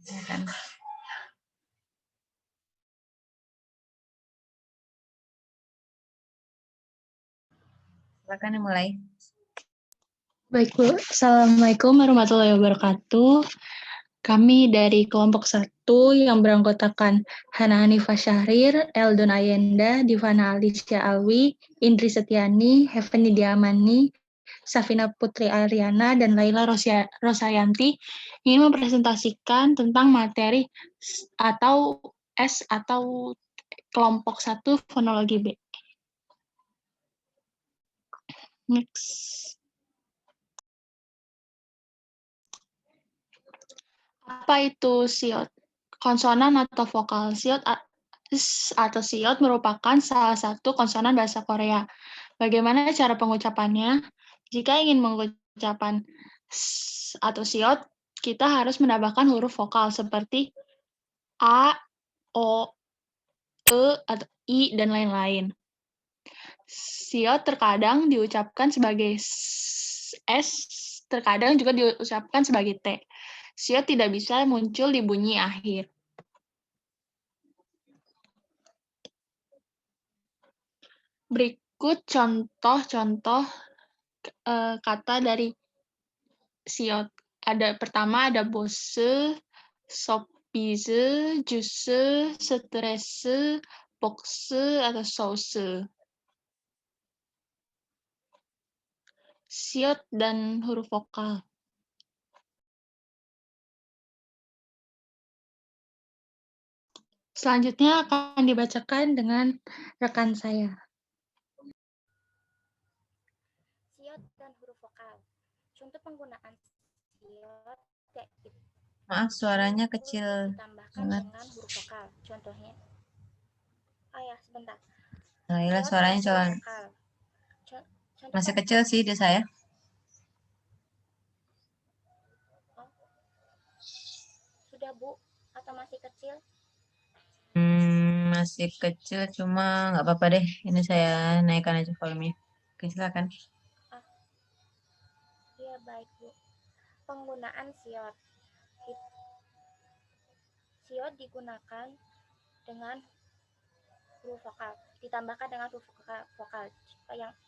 Ya kan? Silakan dimulai. Baik, Bu. Assalamualaikum warahmatullahi wabarakatuh. Kami dari kelompok 1 yang beranggotakan Hana Hanifah Syahrir, Eldon Ayenda, Divana Alicia Alwi, Indri Setiani, Heaven Diamani, Safina Putri Ariana, dan Laila Rosayanti ingin mempresentasikan tentang materi atau S atau kelompok 1 fonologi B. Next. Apa itu siot? Konsonan atau vokal. Siot atau siot merupakan salah satu konsonan bahasa Korea. Bagaimana cara pengucapannya? Jika ingin mengucapkan s atau siot, kita harus menambahkan huruf vokal seperti A, O, E, atau I, dan lain-lain. Siot terkadang diucapkan sebagai S, terkadang juga diucapkan sebagai T. Siot tidak bisa muncul di bunyi akhir. Berikut contoh-contoh kata dari siot. Pertama ada bose, sopise, juse, stresse, boxe, atau sauce. Siot dan huruf vokal. Selanjutnya akan dibacakan dengan rekan saya. Siot dan huruf vokal. Contoh penggunaan siot yaitu Maaf, suaranya kecil ditambahkan banget. dengan huruf vokal. Contohnya, sebentar. Laila, Siot suaranya dan huruf vokal. masih kecil sih di saya. Sudah, Bu? Atau masih kecil? Masih kecil, cuma nggak apa-apa deh. Ini saya naikkan aja volumenya. Oke, silakan. Iya, baik, Bu. Penggunaan siot. Siot digunakan dengan huruf vokal, ditambahkan dengan huruf vokal.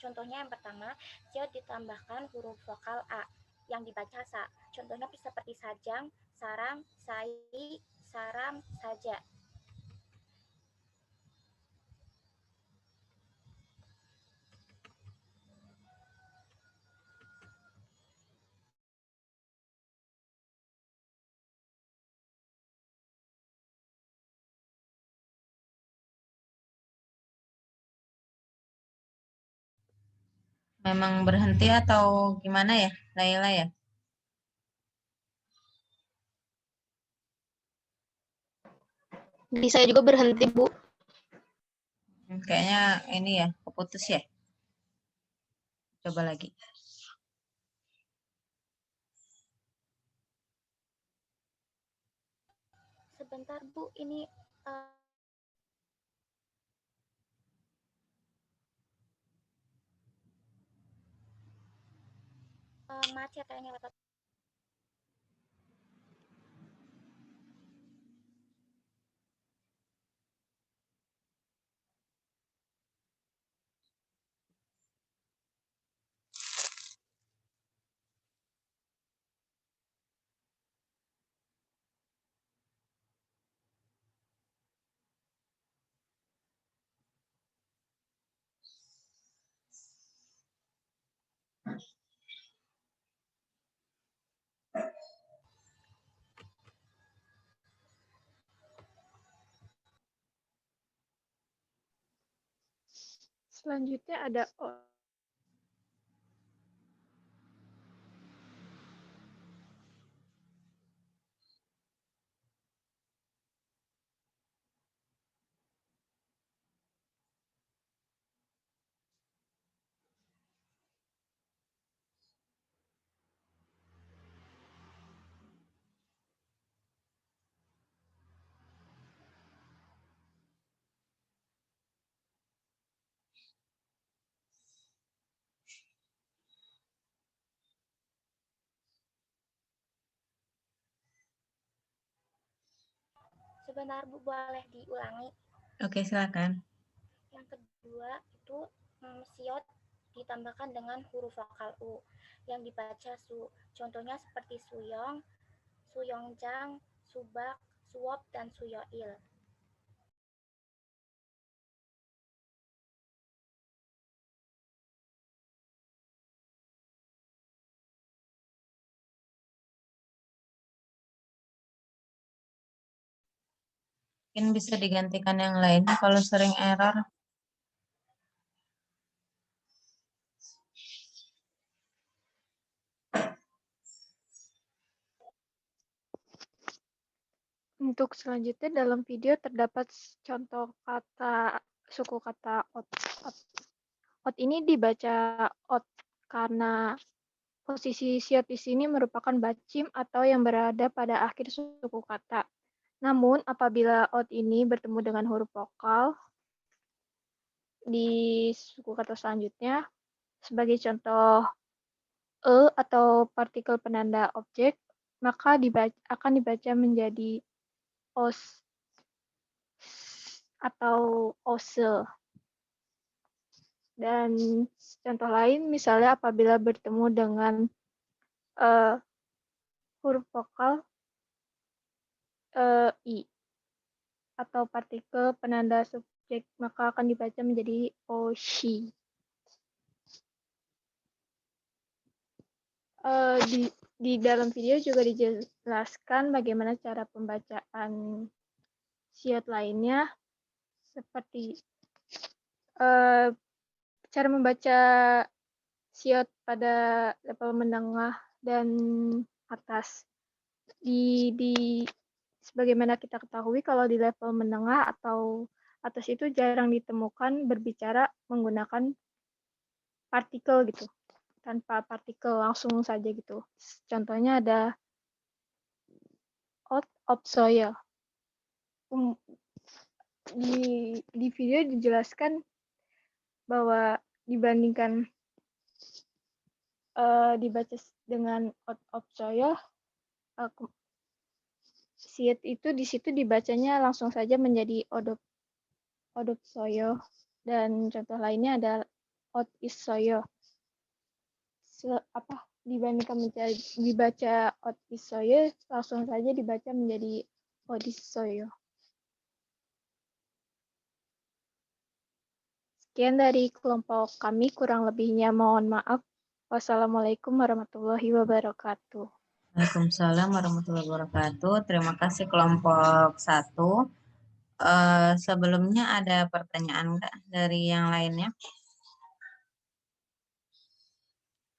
Contohnya yang pertama, siot ditambahkan huruf vokal A yang dibaca sa. Contohnya seperti sajang, sarang, sai, saram, saja. Memang berhenti atau gimana ya, Laila ya? Di saya juga berhenti, Bu. Kayaknya ini ya, keputus ya. Coba lagi. Sebentar, Bu, ini macet kayaknya laptop. Selanjutnya ada Sebentar Bu, boleh diulangi. Oke, silakan. Yang kedua itu siot ditambahkan dengan huruf vokal U yang dibaca su. Contohnya seperti suyong, suyongjang, subak, suwop, dan suyoil. Mungkin bisa digantikan yang lain kalau sering error. Untuk selanjutnya dalam video terdapat contoh kata suku kata ot. Ot ini dibaca ot karena posisi siot di sini merupakan bacim atau yang berada pada akhir suku kata. Namun apabila ot ini bertemu dengan huruf vokal di suku kata selanjutnya, sebagai contoh atau partikel penanda objek, maka akan dibaca menjadi os atau ose. Dan contoh lain misalnya apabila bertemu dengan huruf vokal i atau partikel penanda subjek, maka akan dibaca menjadi oshi. Di dalam video juga dijelaskan bagaimana cara pembacaan siot lainnya, seperti cara membaca siot pada level menengah dan atas. Sebagaimana kita ketahui kalau di level menengah atau atas itu jarang ditemukan berbicara menggunakan partikel gitu, tanpa partikel langsung saja gitu. Contohnya ada ot opsoya. Di video dijelaskan bahwa dibandingkan dibaca dengan ot opsoya, siot itu di situ dibacanya langsung saja menjadi odopsoyo, dan contoh lainnya ada ot isoyo. Dibandingkan dibaca ot isoyo, langsung saja dibaca menjadi odisoyo. Sekian dari kelompok kami, kurang lebihnya mohon maaf. Wassalamualaikum warahmatullahi wabarakatuh. Waalaikumsalam warahmatullahi wabarakatuh. Terima kasih kelompok 1. Sebelumnya ada pertanyaan nggak dari yang lainnya?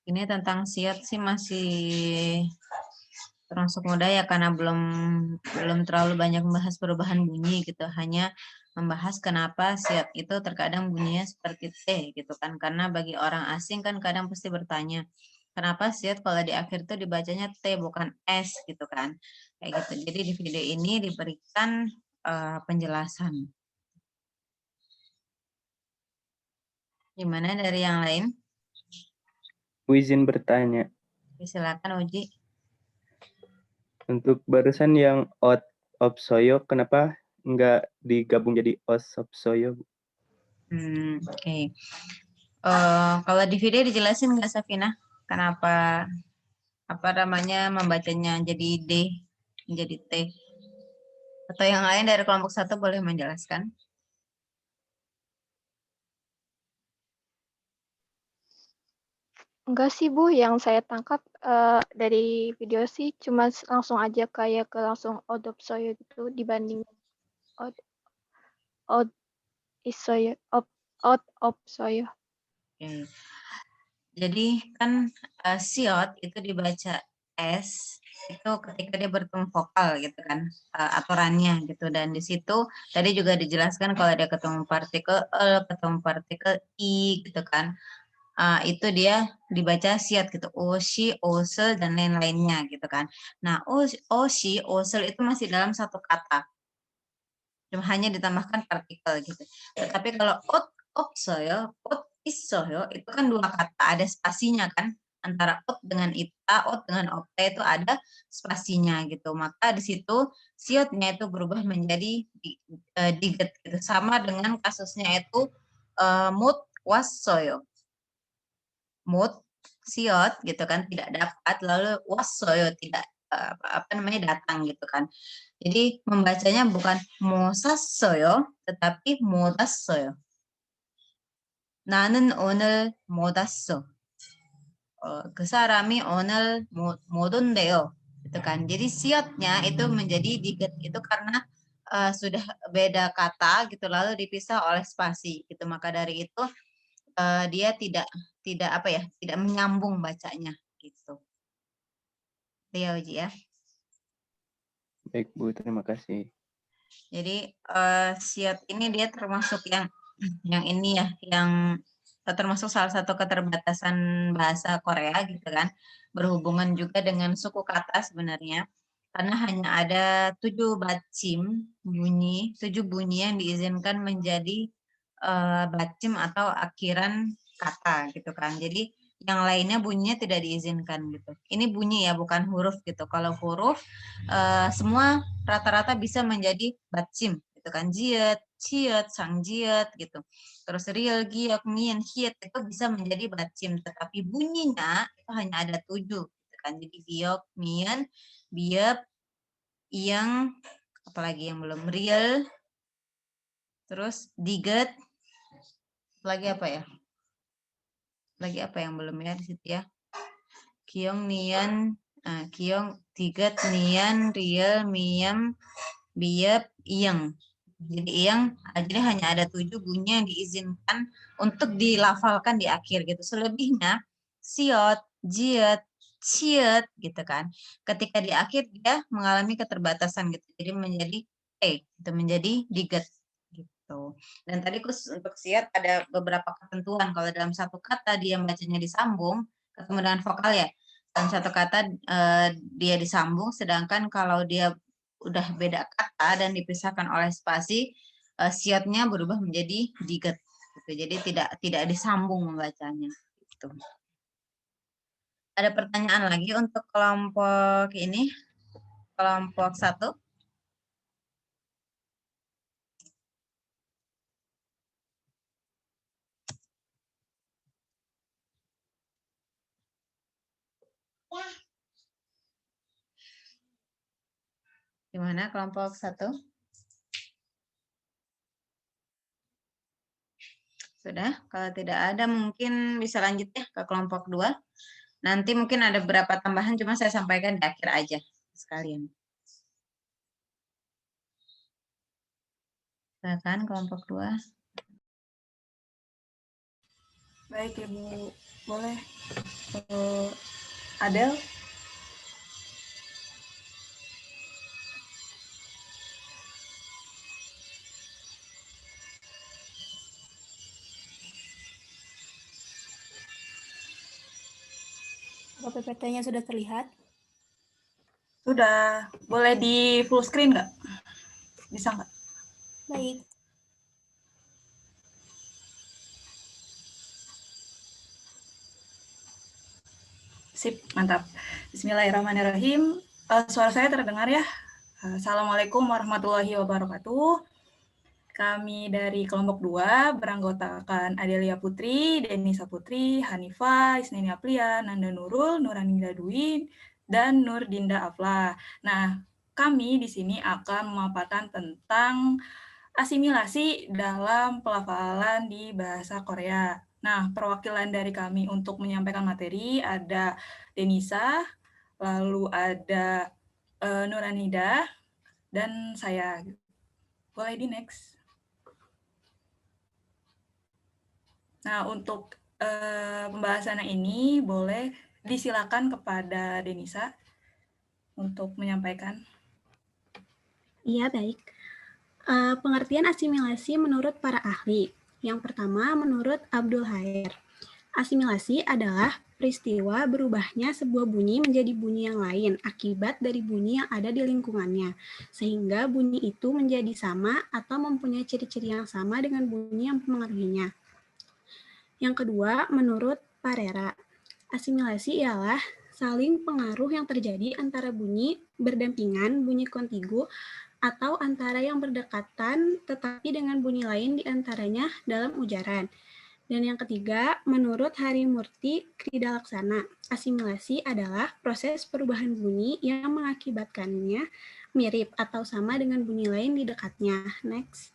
Ini tentang siot sih masih termasuk mudah ya, karena belum terlalu banyak membahas perubahan bunyi gitu. Hanya membahas kenapa siot itu terkadang bunyinya seperti T gitu kan. Karena bagi orang asing kan kadang pasti bertanya, kenapa siot kalau di akhir tuh dibacanya T bukan S gitu kan. Kayak gitu. Jadi di video ini diberikan penjelasan. Gimana dari yang lain? Izin bertanya. Silakan Uji. Untuk barusan yang ot opsoyo, kenapa nggak digabung jadi os opsoyo? Oke. Kalau di video dijelasin nggak, Safina? Kenapa membacanya jadi D, menjadi T? Atau yang lain dari kelompok 1 boleh menjelaskan? Enggak sih Bu, yang saya tangkap dari video sih cuma langsung aja kayak ke langsung odopsoyo gitu dibanding isoyo, opsoyo. Oke. Jadi kan siot itu dibaca S itu ketika dia bertemu vokal gitu kan, aturannya gitu. Dan di situ tadi juga dijelaskan kalau dia ketemu partikel E, ketemu partikel I gitu kan, itu dia dibaca siot gitu, oshi, osel, dan lain-lainnya gitu kan. Nah, oshi, osel itu masih dalam satu kata, cuma hanya ditambahkan partikel gitu. Tetapi kalau ot opsoyo, ot isoyo itu kan dua kata, ada spasinya kan, antara ot dengan ita, ot dengan opta itu ada spasinya gitu. Maka di situ siotnya itu berubah menjadi diget gitu. Sama dengan kasusnya itu mut wassoyo. Mut siot gitu kan tidak dapat, lalu wassoyo tidak datang gitu kan. Jadi membacanya bukan 모샀어요, tetapi 못 왔어요. 나는 오늘 못 왔어. 그 사람이 오늘 못 온대요. Gitu kan. Jadi siotnya itu menjadi diget itu karena sudah beda kata gitu lalu dipisah oleh spasi gitu. Maka dari itu dia tidak tidak menyambung bacanya gitu. Iya Uji ya. Baik Bu, terima kasih. Jadi siot ini dia termasuk yang ini ya, yang termasuk salah satu keterbatasan bahasa Korea gitu kan, berhubungan juga dengan suku kata sebenarnya, karena hanya ada 7 bacim bunyi, 7 bunyi yang diizinkan menjadi bacim atau akhiran kata gitu kan. Jadi yang lainnya bunyinya tidak diizinkan gitu. Ini bunyi ya, bukan huruf gitu. Kalau huruf semua rata-rata bisa menjadi bacim gitu kan. Jiet, ciet, sangjiet gitu. Terus riel, giok, mien, hiet itu bisa menjadi bacim. Tetapi bunyinya itu hanya ada 7 gitu kan. Jadi giok, mien, biep, yang apalagi yang belum riel, terus diget, lagi apa ya? Lagi apa yang belum ya di situ ya? Kiong, nian, kiong, diget, nian, riel, miem, biep, iyeng. Jadi jadi hanya ada 7 bunyi yang diizinkan untuk dilafalkan di akhir gitu. Selebihnya siot, jiet, ciet gitu kan. Ketika di akhir dia mengalami keterbatasan gitu. Jadi menjadi itu menjadi diget gitu. Dan tadi khusus untuk siat ada beberapa ketentuan. Kalau dalam satu kata dia bacanya disambung ketemu dengan vokal ya. Dalam satu kata dia disambung, sedangkan kalau dia udah beda kata dan dipisahkan oleh spasi, siotnya berubah menjadi diget. Gitu. Jadi tidak disambung membacanya. Gitu. Ada pertanyaan lagi untuk kelompok ini, kelompok 1? Gimana kelompok 1? Sudah, kalau tidak ada mungkin bisa lanjut ya ke kelompok 2. Nanti mungkin ada beberapa tambahan, cuma saya sampaikan di akhir aja sekalian. Silakan kelompok 2. Baik Ibu, boleh Adel? Apa PPT-nya sudah terlihat? Sudah. Boleh di full screen nggak? Bisa nggak? Baik. Sip, mantap. Bismillahirrahmanirrahim. Suara saya terdengar ya? Assalamualaikum warahmatullahi wabarakatuh. Kami dari kelompok 2 beranggotakan Adelia Putri, Denisa Putri, Hanifah, Isneni Aplia, Nanda Nurul, Nuraninda Dwi, dan Nur Dinda Afla. Nah, kami di sini akan memaparkan tentang asimilasi dalam pelafalan di bahasa Korea. Nah, perwakilan dari kami untuk menyampaikan materi ada Denisa, lalu ada Nuranida, dan saya. Boleh di next. Nah, untuk pembahasan ini boleh disilakan kepada Denisa untuk menyampaikan. Iya, baik. Pengertian asimilasi menurut para ahli. Yang pertama, menurut Abdul Hair. Asimilasi adalah peristiwa berubahnya sebuah bunyi menjadi bunyi yang lain akibat dari bunyi yang ada di lingkungannya, sehingga bunyi itu menjadi sama atau mempunyai ciri-ciri yang sama dengan bunyi yang mempengaruhinya. Yang kedua, menurut Parera, Asimilasi ialah saling pengaruh yang terjadi antara bunyi berdampingan, bunyi kontigu, atau antara yang berdekatan tetapi dengan bunyi lain di antaranya dalam ujaran. Dan yang ketiga, menurut Harimurti Kridalaksana, asimilasi adalah proses perubahan bunyi yang mengakibatkannya mirip atau sama dengan bunyi lain di dekatnya. Next.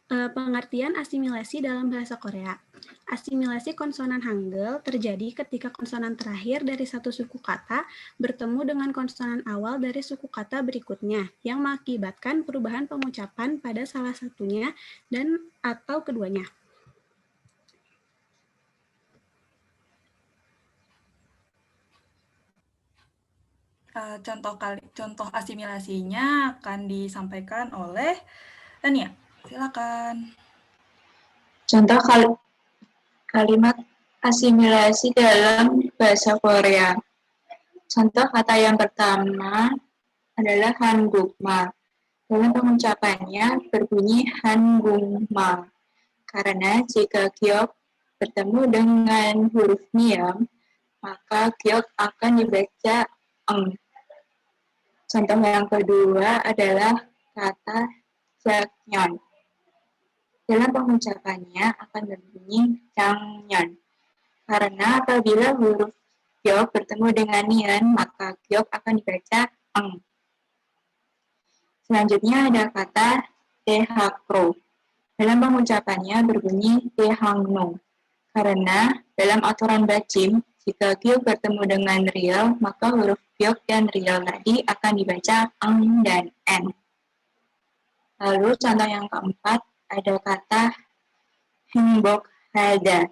Pengertian asimilasi dalam bahasa Korea. Asimilasi konsonan Hangul terjadi ketika konsonan terakhir dari satu suku kata bertemu dengan konsonan awal dari suku kata berikutnya yang mengakibatkan perubahan pengucapan pada salah satunya dan atau keduanya. Contoh asimilasinya akan disampaikan oleh Tania. Silakan. Contoh kalimat asimilasi dalam bahasa Korea. Contoh kata yang pertama adalah hangukma. Dalam pengucapannya berbunyi hangukma. Karena jika giok bertemu dengan huruf miam, maka giok akan dibaca eng. Contoh yang kedua adalah kata jaknyon. Dalam pengucapannya akan berbunyi jangnyon. Karena apabila huruf giok bertemu dengan nian, maka giok akan dibaca eng. Selanjutnya ada kata dehakro. Dalam pengucapannya berbunyi dehangno. Karena dalam aturan bacim, jika giok bertemu dengan riel, maka huruf giok dan riel tadi akan dibaca eng dan en. Lalu contoh yang keempat, ada kata hengbok hada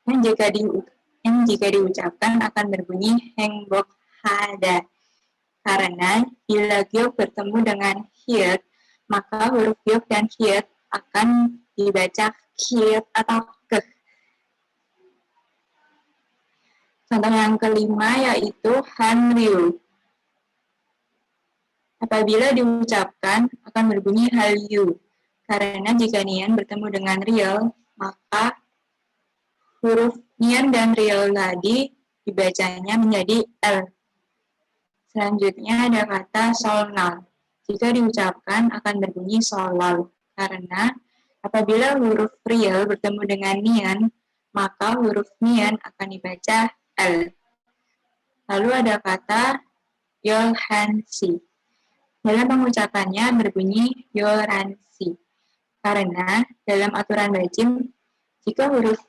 yang jika diucapkan akan berbunyi hengbok hada. Karena bila giok bertemu dengan hiet, maka huruf giok dan hiet akan dibaca hiet atau keh. Contoh yang kelima yaitu hanryu. Apabila diucapkan akan berbunyi halyu. Karena jika nian bertemu dengan riel, maka huruf nian dan riel tadi dibacanya menjadi L. Selanjutnya ada kata solnal. Jika diucapkan akan berbunyi solal. Karena apabila huruf riel bertemu dengan nian, maka huruf nian akan dibaca L. Lalu ada kata yolhansi. Dalam pengucapannya berbunyi yoransi. Karena dalam aturan bacim, jika huruf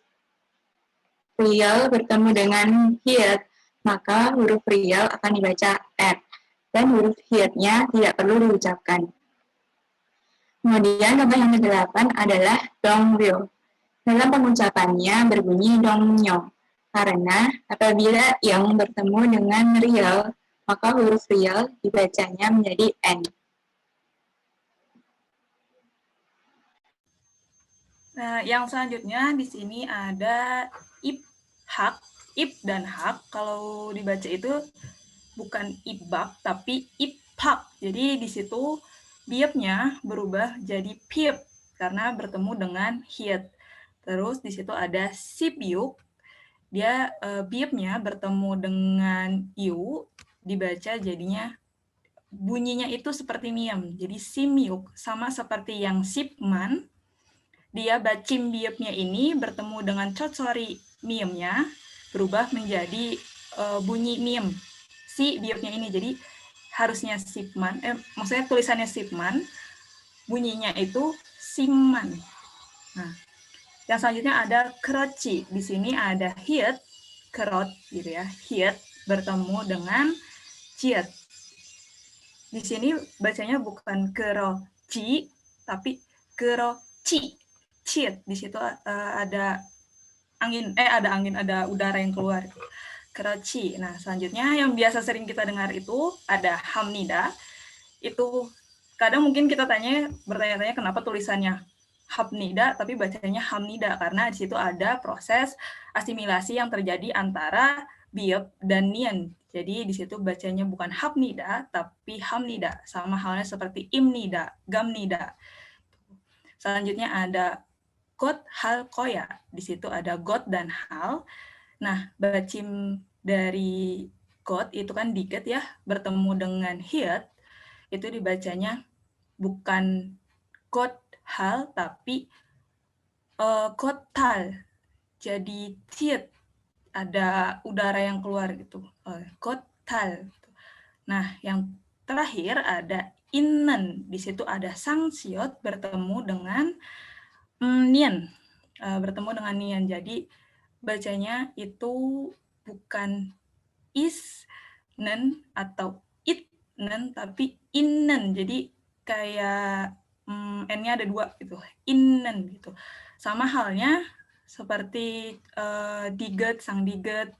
riel bertemu dengan hiet, maka huruf riel akan dibaca R, dan huruf hietnya tidak perlu diucapkan. Kemudian contoh yang ke-8 adalah dongryo. Dalam pengucapannya berbunyi dongnyo. Karena apabila yang bertemu dengan riel, maka huruf riel dibacanya menjadi N. Nah, yang selanjutnya di sini ada ip, hak, ip dan hak. Kalau dibaca itu bukan ibak, tapi iphak. Jadi di situ biepnya berubah jadi piep karena bertemu dengan hiet. Terus di situ ada sibyuk. Dia biepnya bertemu dengan iu, dibaca jadinya bunyinya itu seperti miam. Jadi simyuk sama seperti yang sipman. Dia bacim biepnya ini bertemu dengan cotsori miemnya berubah menjadi bunyi miem si biepnya ini. Jadi harusnya sipman, maksudnya tulisannya sipman, bunyinya itu simman. Nah, yang selanjutnya ada keroci. Di sini ada hiet, kerot gitu ya. Hiet bertemu dengan ciet. Di sini bacanya bukan keroci, tapi keroci. Ciet, di situ ada udara yang keluar. Keroci. Nah, selanjutnya yang biasa sering kita dengar itu ada hamnida. Itu kadang mungkin kita bertanya-tanya kenapa tulisannya hamnida tapi bacanya hamnida, karena di situ ada proses asimilasi yang terjadi antara biep dan nian. Jadi di situ bacanya bukan hamnida tapi hamnida, sama halnya seperti imnida, gamnida. Selanjutnya ada got, hal, koya. Di situ ada got dan hal. Nah, bacim dari got itu kan diget ya, bertemu dengan hiet, itu dibacanya bukan got, hal, tapi kotal. Jadi tiet, ada udara yang keluar gitu. Kotal. Nah, yang terakhir ada innen. Di situ ada sang siot bertemu dengan nian. Bertemu dengan nian. Jadi bacanya itu bukan is nen atau it nen, tapi innen. Jadi kayak n-nya ada 2 gitu. Innen gitu. Sama halnya seperti diget, sang diget,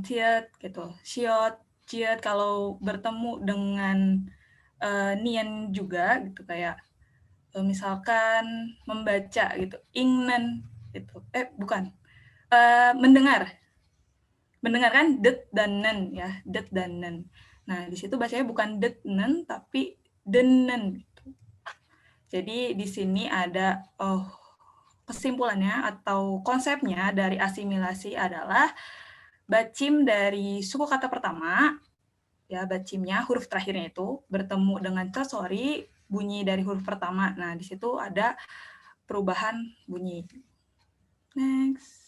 tiet gitu. Siot, ciet kalau bertemu dengan nian juga gitu, kayak misalkan membaca gitu, ingnen gitu. Bukan. Mendengar kan det dan nen ya, det dan nen. Nah, di situ bacanya bukan det nen tapi denen gitu. Jadi di sini ada kesimpulannya atau konsepnya dari asimilasi adalah bacim dari suku kata pertama, ya bacimnya huruf terakhirnya itu bertemu dengan cosori, bunyi dari huruf pertama. Nah, di situ ada perubahan bunyi. Next.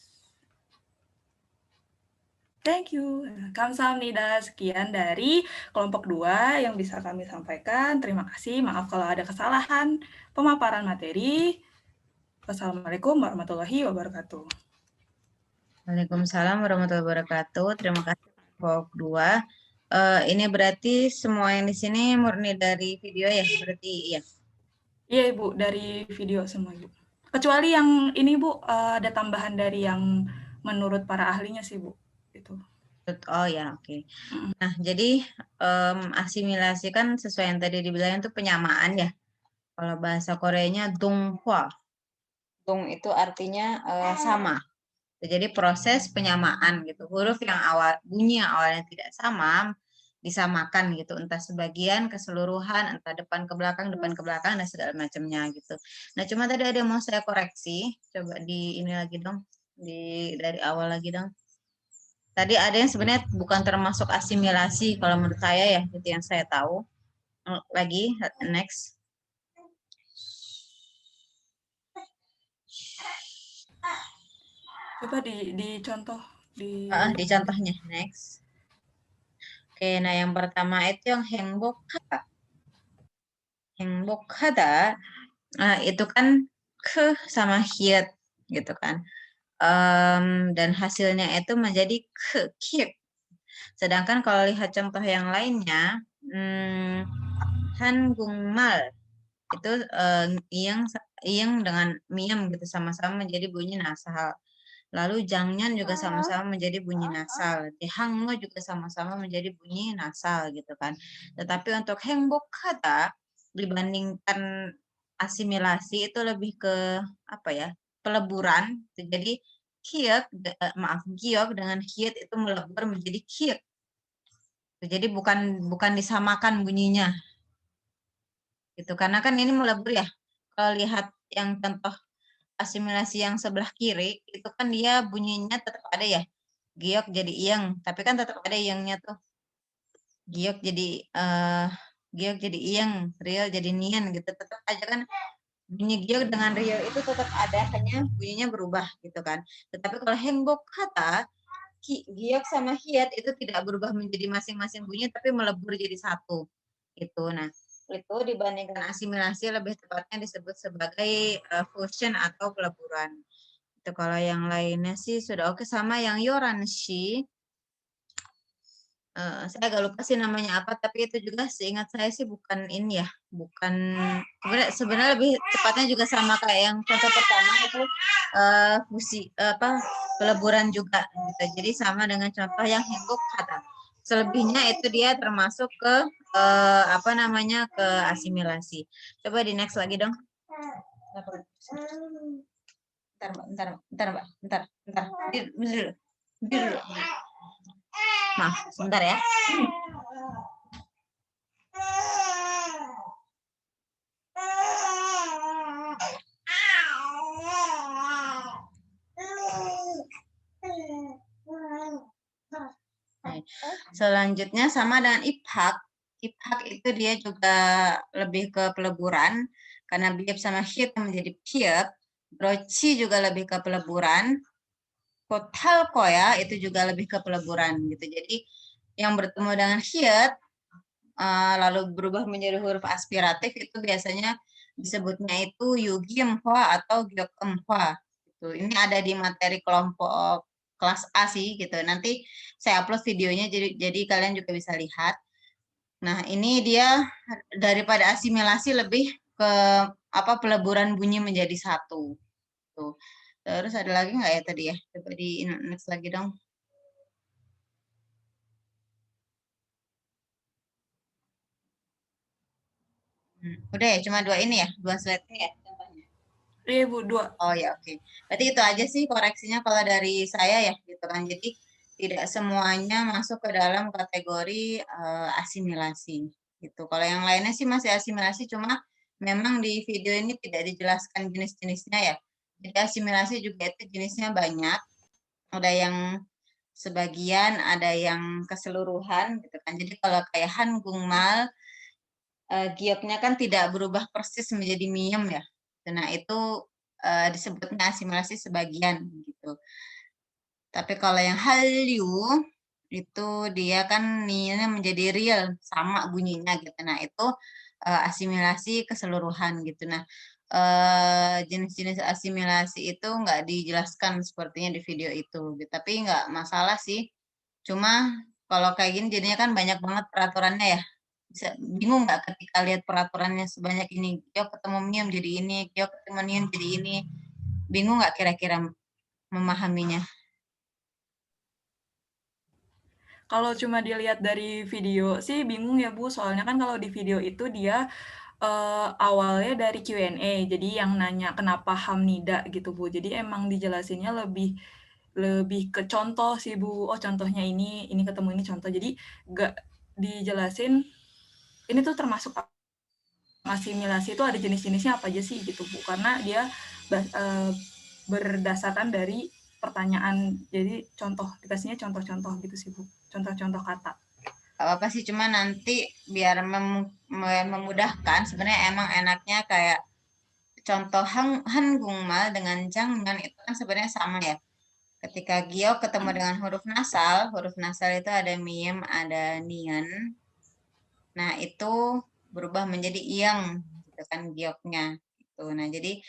Thank you. Kamsahamnida. Sekian dari kelompok 2 yang bisa kami sampaikan. Terima kasih. Maaf kalau ada kesalahan pemaparan materi. Wassalamualaikum warahmatullahi wabarakatuh. Waalaikumsalam warahmatullahi wabarakatuh. Terima kasih kelompok 2. Ini berarti semua yang di sini murni dari video ya? Berarti iya. Iya, Ibu, dari video semua, Ibu. Kecuali yang ini, Bu, ada tambahan dari yang menurut para ahlinya sih, Bu. Gitu. Oh ya, oke. Nah, jadi asimilasi kan sesuai yang tadi dibilang itu penyamaan ya. Kalau bahasa Koreanya donghwa. Dong itu artinya sama. Jadi proses penyamaan gitu. Huruf yang bunyi yang awalnya tidak sama disamakan gitu, entah sebagian, keseluruhan, entah depan ke belakang, dan segala macamnya gitu. Nah, cuma tadi ada yang mau saya koreksi. Coba di ini lagi dong. Dari awal lagi dong. Tadi ada yang sebenarnya bukan termasuk asimilasi kalau menurut saya ya, itu yang saya tahu. Lagi, next. Coba dicontoh. Di contohnya, next. Oke, nah yang pertama itu yang hengbokada. Hengbokada, itu kan ke sama hiet gitu kan. Dan hasilnya itu menjadi kik. Sedangkan kalau lihat contoh yang lainnya, hangungmal itu iyang dengan miem gitu sama-sama menjadi bunyi nasal. Lalu jangnya juga sama-sama menjadi bunyi nasal. Di hangmo juga sama-sama menjadi bunyi nasal gitu kan. Tetapi untuk hengbokada dibandingkan asimilasi itu lebih ke apa ya? Peleburan. Jadi giok dengan hiet itu melebur menjadi kiek. Jadi bukan disamakan bunyinya. Gitu. Karena kan ini melebur ya. Kalau lihat yang contoh asimilasi yang sebelah kiri itu kan dia bunyinya tetap ada ya. Giok jadi iyang, tapi kan tetap ada iyangnya tuh. Giok jadi iyang, real jadi nian gitu. Tetap aja kan bunyi giok dengan real itu tetap ada, hanya bunyinya berubah gitu kan. Tetapi kalau hengbok kata giok sama hiat itu tidak berubah menjadi masing-masing bunyi tapi melebur jadi satu. Gitu. Nah, itu dibandingkan asimilasi lebih tepatnya disebut sebagai fusion atau peleburan. Itu kalau yang lainnya sih sudah oke. Sama yang yoranshi. Saya agak lupa sih namanya apa, tapi itu juga seingat saya sih bukan ini ya, bukan sebenarnya lebih tepatnya juga sama kayak yang contoh pertama itu peleburan juga gitu. Jadi sama dengan contoh yang henggok kata. Selebihnya itu dia termasuk ke ke asimilasi. Coba di next lagi dong. Bentar. Dulu. Maaf, sebentar ya. Selanjutnya sama dengan iphak. Iphak itu dia juga lebih ke peleburan, karena biep sama hit menjadi piep. Broci juga lebih ke peleburan. Kotal koya itu juga lebih ke peleburan gitu. Jadi yang bertemu dengan hit lalu berubah menjadi huruf aspiratif itu biasanya disebutnya itu yugi emhwa atau gyok emhwa. Gitu. Ini ada di materi kelompok kelas A sih gitu. Nanti saya upload videonya jadi kalian juga bisa lihat. Nah, ini dia daripada asimilasi lebih ke peleburan bunyi menjadi satu. Tuh. Terus ada lagi nggak ya tadi ya? Coba di next lagi dong. Udah ya, cuma dua ini ya, dua slide ya contohnya. Iya Bu, 2. Oh ya, oke. Berarti itu aja sih koreksinya kalau dari saya ya, gitu kan. Jadi tidak semuanya masuk ke dalam kategori asimilasi, gitu. Kalau yang lainnya sih masih asimilasi, cuma memang di video ini tidak dijelaskan jenis-jenisnya ya. Jadi asimilasi juga itu jenisnya banyak. Ada yang sebagian, ada yang keseluruhan, gitu kan. Jadi kalau kayak hangungmal, gioknya kan tidak berubah persis menjadi miem ya. Nah, itu disebutnya asimilasi sebagian gitu. Tapi kalau yang hallyu itu dia kan ninya menjadi real sama bunyinya gitu. Nah, itu asimilasi keseluruhan gitu. Nah, jenis-jenis asimilasi itu nggak dijelaskan sepertinya di video itu. Gitu. Tapi nggak masalah sih. Cuma kalau kayak gini jadinya kan banyak banget peraturannya ya. Bisa bingung nggak ketika lihat peraturannya sebanyak ini? Giok ketemu miem jadi ini, giok ketemu niun jadi ini. Bingung nggak kira-kira memahaminya? Kalau cuma dilihat dari video sih bingung ya Bu, soalnya kan kalau di video itu dia awalnya dari Q&A, jadi yang nanya kenapa hamnida gitu Bu. Jadi emang dijelasinnya lebih ke contoh sih Bu. Oh contohnya ini ketemu ini contoh. Jadi nggak dijelasin ini tuh termasuk asimilasi itu ada jenis-jenisnya apa aja sih gitu Bu. Karena dia berdasarkan dari pertanyaan. Jadi dikasihnya contoh-contoh gitu sih Bu. Contoh-contoh kata. Apa sih, cuma nanti biar memudahkan sebenarnya emang enaknya kayak contoh hangungmal dengan jangman itu kan sebenarnya sama ya. Ketika giok ketemu dengan huruf nasal itu ada miem, ada nian. Nah, itu berubah menjadi iyang gitu kan gioknya gitu. Nah, jadi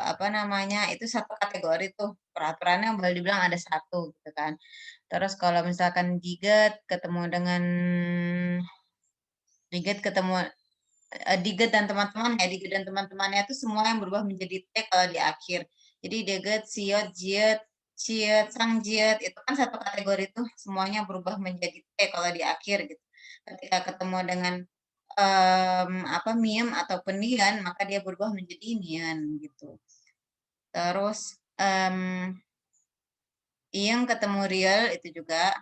apa namanya? Itu satu kategori tuh. Peraturannya boleh dibilang ada satu gitu kan. Terus kalau misalkan diget ketemu diget dan teman-teman ya, diget dan teman-temannya itu semua yang berubah menjadi t kalau di akhir. Jadi diget, siot, jiet, ciet, sang jiet itu kan satu kategori tuh semuanya berubah menjadi t kalau di akhir gitu. Ketika ketemu dengan miem atau penian maka dia berubah menjadi nian gitu. Terus yang ketemu real itu juga.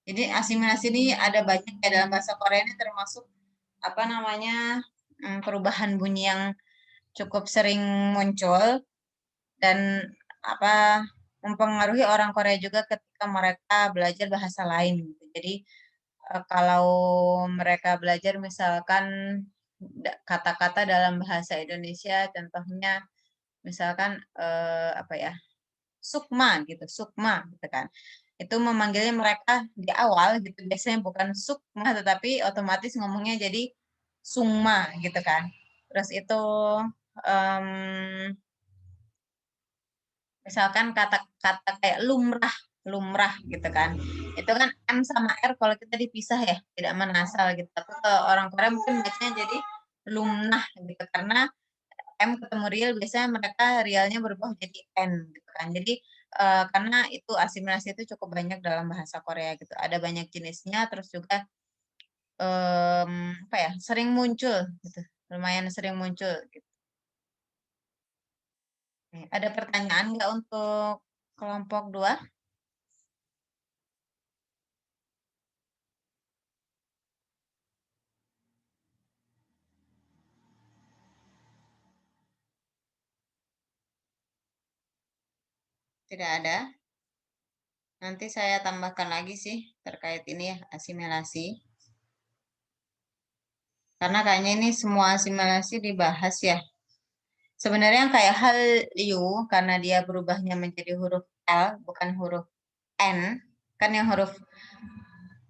Jadi asimilasi ini ada banyak ya dalam bahasa Korea ini, termasuk apa namanya perubahan bunyi yang cukup sering muncul dan apa mempengaruhi orang Korea juga ketika mereka belajar bahasa lain gitu. Jadi kalau mereka belajar misalkan kata-kata dalam bahasa Indonesia, contohnya misalkan apa ya, sukma gitu kan. Itu memanggilnya mereka di awal gitu biasanya bukan sukma tetapi otomatis ngomongnya jadi sungma gitu kan. Terus itu misalkan kata-kata kayak lumrah gitu kan. Itu kan M sama R kalau kita dipisah ya, tidak menasal gitu. Tapi kalau orang Korea mungkin bacanya jadi lumnah gitu karena M ketemu real biasanya mereka realnya berubah jadi N gitu kan. Jadi karena itu asimilasi itu cukup banyak dalam bahasa Korea gitu. Ada banyak jenisnya, terus juga apa ya, sering muncul gitu. Lumayan sering muncul gitu. Ada pertanyaan nggak untuk kelompok 2? Tidak ada. Nanti saya tambahkan lagi sih terkait ini ya, asimilasi. Karena kayaknya ini semua asimilasi dibahas ya. Sebenarnya kayak hal you, karena dia berubahnya menjadi huruf L, bukan huruf N. Kan yang huruf,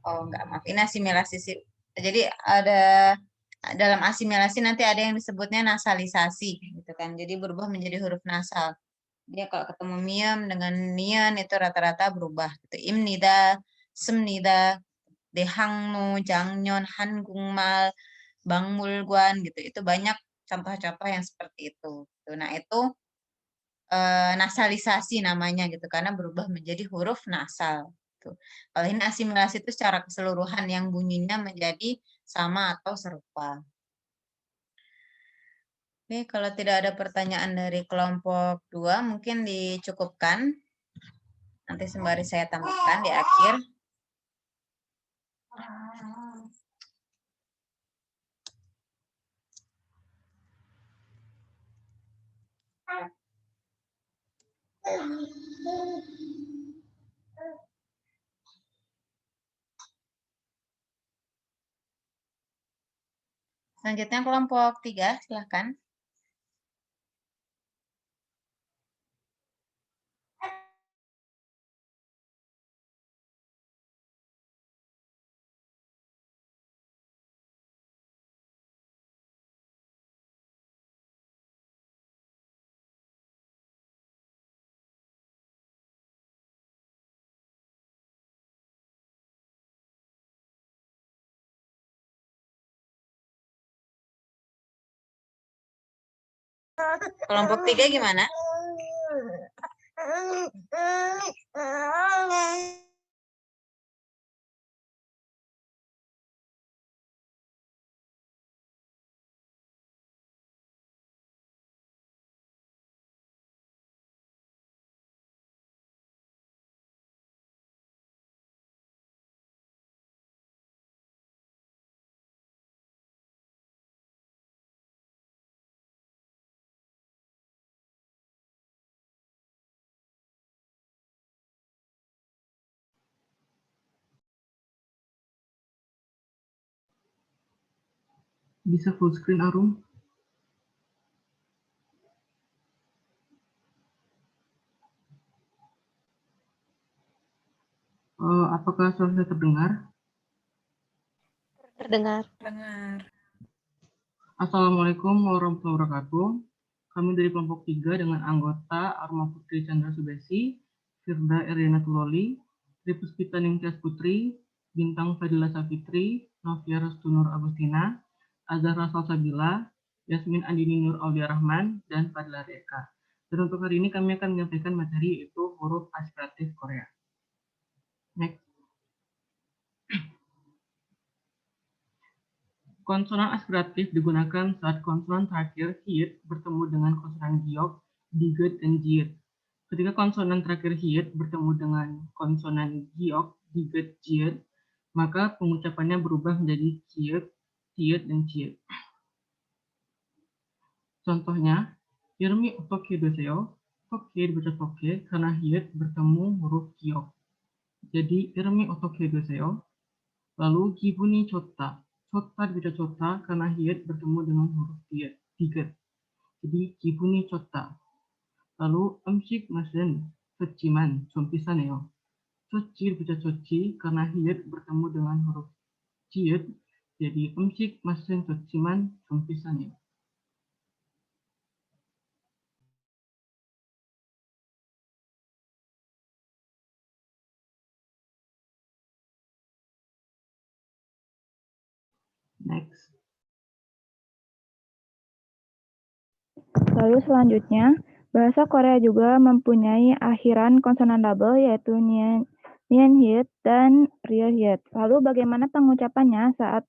oh enggak, maaf, ini asimilasi sih. Jadi ada, dalam asimilasi nanti ada yang disebutnya nasalisasi, gitu kan. Jadi berubah menjadi huruf nasal. Dia kalau ketemu miem dengan nian itu rata-rata berubah gitu. Imnida, semnida, dehangno, jangnyon, hangungmal, bangmulguan gitu. Itu banyak contoh-contoh yang seperti itu. Nah, itu nasalisasi namanya gitu karena berubah menjadi huruf nasal. Gitu. Kalau ini asimilasi itu secara keseluruhan yang bunyinya menjadi sama atau serupa. Oke, kalau tidak ada pertanyaan dari kelompok 2, mungkin dicukupkan. Nanti sembari saya tambahkan di akhir. Selanjutnya kelompok 3, silahkan. Kelompok 3 gimana? Bisa full screen, Arum? Apakah suara saya terdengar? Terdengar. Dengar. Assalamualaikum warahmatullahi wabarakatuh. Kami dari kelompok 3 dengan anggota Arma Putri Chandra Subesi, Firda Eriana Tuloli, Tripuspita Ningtyas Putri, Bintang Fadila Safitri, Novia Restunur Agustina, Azahra Salsabila, Yasmin Andini Nur Aulia Rahman, dan Fadila Eka. Dan untuk hari ini kami akan menyampaikan materi yaitu huruf aspiratif Korea. Next. Konsonan aspiratif digunakan saat konsonan terakhir hit bertemu dengan konsonan giok, diget, dan jiet. Ketika konsonan terakhir hit bertemu dengan konsonan giok, diget, jiet, maka pengucapannya berubah menjadi kiet, tiet, dan ciet. Contohnya, Irmi otoke deseo, toke dibaca toke karena hit bertemu huruf giok. Jadi Irmi otoke deseo. Lalu gibuni chota. Chota dibaca chota karena hit bertemu dengan huruf diget. Jadi gibuni chota. Lalu 음식 맛은 좋지만 좀 비싸네요. Coci dibaca coci karena hit bertemu dengan huruf jiet. Jadi 음식 맛은 좋지만 좀 비싸네요. Next. Lalu selanjutnya, bahasa Korea juga mempunyai akhiran konsonan double yaitu nien hit dan real hit. Lalu bagaimana pengucapannya saat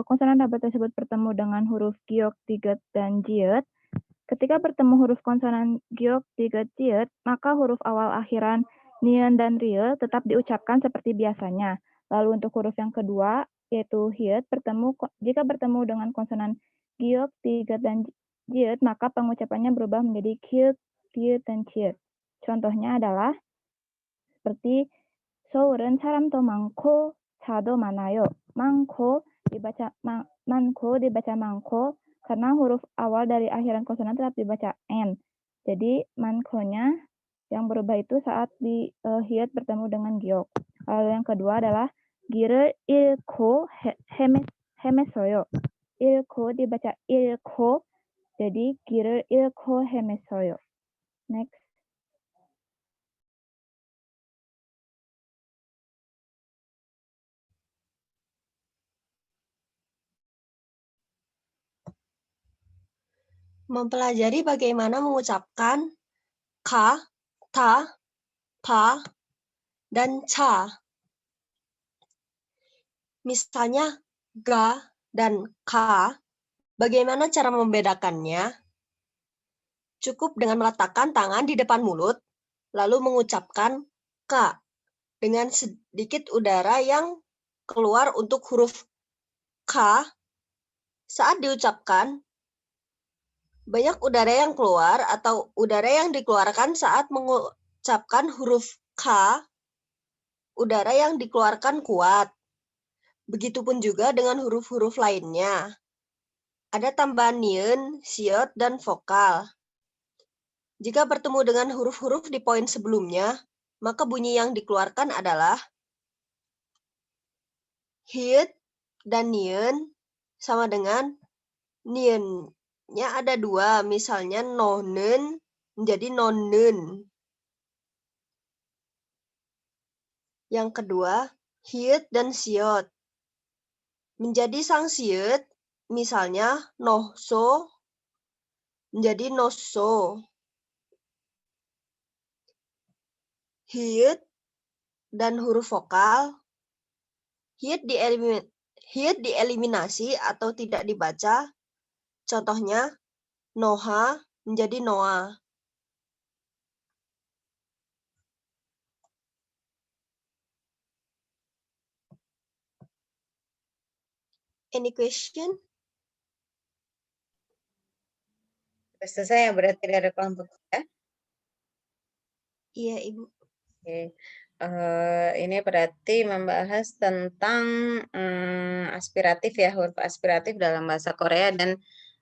konsonan double tersebut bertemu dengan huruf giok, diget, dan jiet? Ketika bertemu huruf konsonan giok, diget, jiet, maka huruf awal akhiran nien dan real tetap diucapkan seperti biasanya. Lalu untuk huruf yang kedua, yaitu hit, jika bertemu dengan konsonan giok, diget, dan jiet, maka pengucapannya berubah menjadi kiet, tiet, dan ciet. Contohnya adalah seperti 서울은 사람도 많고 차도 많아요. 많고 dibaca 많고 karena huruf awal dari akhiran konsonan tetap dibaca N. Jadi manko-nya yang berubah itu saat di hiat bertemu dengan giok. Lalu yang kedua adalah 길을 잃고 헤맸어요. 잃고 dibaca 잃고, jadi 길을 잃고 헤맸어요. Next. Mempelajari bagaimana mengucapkan ka, ta, pa, dan ca. Misalnya ga dan ka, bagaimana cara membedakannya? Cukup dengan meletakkan tangan di depan mulut, lalu mengucapkan ka dengan sedikit udara yang keluar untuk huruf ka. Saat diucapkan, banyak udara yang keluar atau udara yang dikeluarkan saat mengucapkan huruf ka, udara yang dikeluarkan kuat. Begitupun juga dengan huruf-huruf lainnya. Ada tambahan nieun, siot, dan vokal. Jika bertemu dengan huruf-huruf di poin sebelumnya, maka bunyi yang dikeluarkan adalah hiet dan nieun sama dengan nieun-nya ada dua, misalnya nonen menjadi nonnen. Yang kedua, hiet dan siot. Menjadi sang siet, misalnya nohso menjadi nosso. Hiet dan huruf vokal, hiet dieliminasi atau tidak dibaca. Contohnya, noha menjadi noa. Any question? Selesai ya berarti dari kelompok kita? Iya, Ibu. Oke. Ini berarti membahas tentang aspiratif ya, huruf aspiratif dalam bahasa Korea dan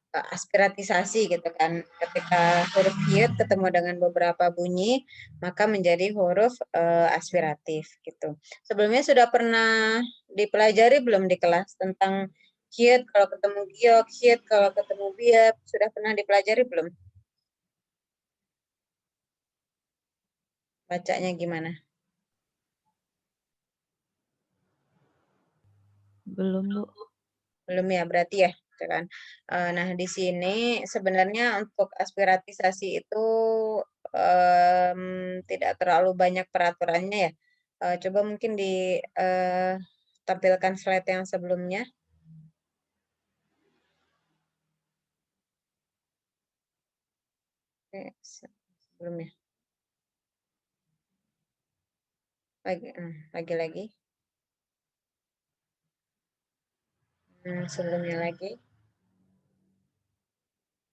aspiratisasi gitu kan. Ketika huruf hiet ketemu dengan beberapa bunyi, maka menjadi huruf aspiratif gitu. Sebelumnya sudah pernah dipelajari belum di kelas tentang hiet kalau ketemu giok, hiet kalau ketemu biap, sudah pernah dipelajari belum? Bacanya gimana? Belum, Bu. Belum ya, berarti ya, gitu kan. Nah, di sini sebenarnya untuk aspiratisasi itu tidak terlalu banyak peraturannya ya. Coba mungkin ditampilkan slide yang sebelumnya. Oke, sebelumnya. Lagi. Sebelumnya lagi.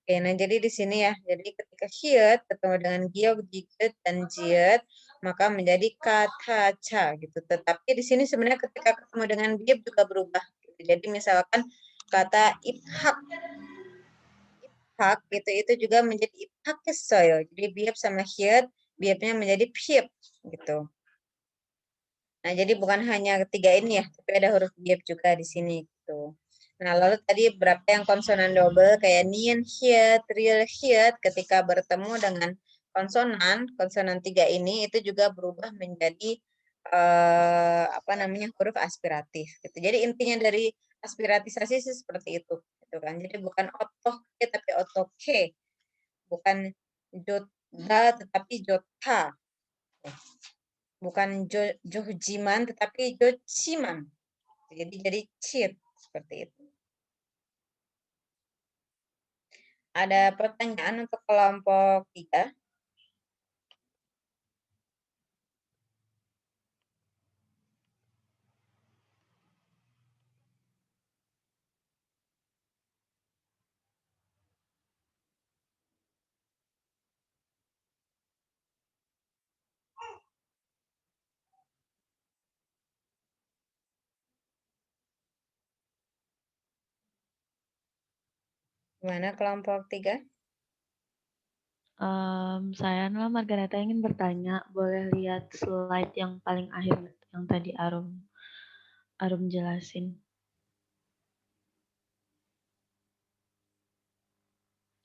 Oke, nah jadi di sini ya, jadi ketika hiet ketemu dengan giok, jiget, dan jiet, maka menjadi kata ca gitu. Tetapi di sini sebenarnya ketika ketemu dengan biap juga berubah. Gitu. Jadi misalkan kata iphak gitu, itu juga menjadi iphak soyo. Jadi biap sama hiet, biapnya menjadi piep gitu. Nah, jadi bukan hanya ketiga ini ya, tapi ada huruf biap juga di sini gitu. Nah, lalu tadi berapa yang konsonan double kayak nien, hiet, real, hiet ketika bertemu dengan konsonan 3 ini itu juga berubah menjadi huruf aspiratif gitu. Jadi intinya dari aspiratisasi sih seperti itu gitu kan. Jadi bukan otoke tapi otoke. Bukan jotda tetapi jotha. Bukan johjiman tetapi jochiman. Jadi cheat seperti itu. Ada pertanyaan untuk kelompok 3? Gimana kelompok 3? Saya adalah Margareta ingin bertanya, boleh lihat slide yang paling akhir yang tadi Arum jelasin.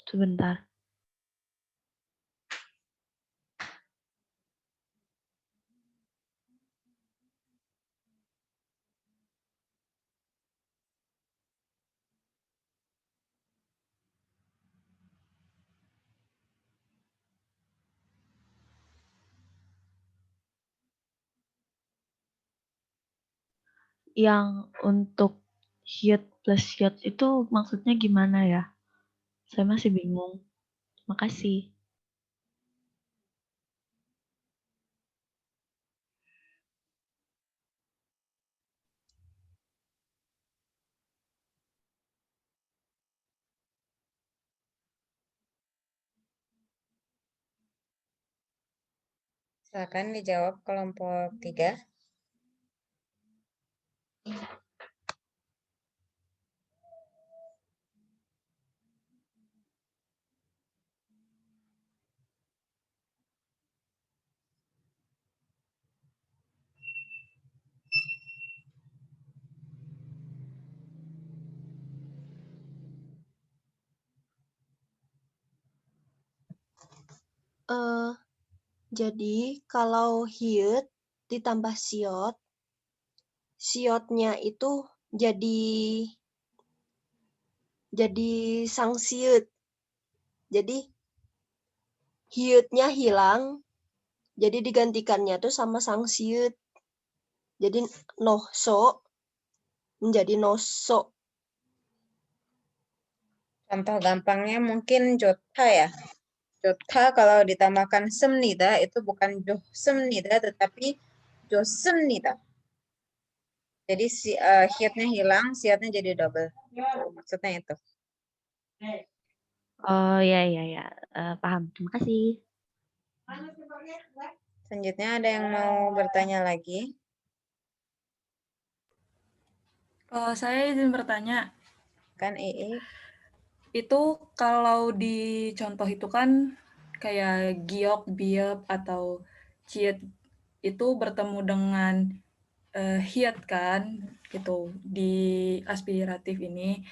Sebentar. Yang untuk Hyut plus Hyut itu maksudnya gimana ya? Saya masih bingung. Makasih. Silakan dijawab kelompok 3. Jadi kalau hyut ditambah siot, siotnya itu jadi sang siut. Jadi hyutnya hilang, jadi digantikannya tuh sama sang siut. Jadi nohso menjadi noso. Contoh gampangnya mungkin jotha ya. Jotha kalau ditambahkan semnida itu bukan johsemnida tetapi josemnida. Jadi si hyutnya hilang, siotnya jadi double. Maksudnya itu. Oh ya ya ya, paham. Terima kasih. Selanjutnya ada yang mau bertanya lagi? Saya izin bertanya. Kan Ii. Itu kalau di contoh itu kan kayak giok, biep, atau ciet itu bertemu dengan hiat kan gitu di aspiratif ini.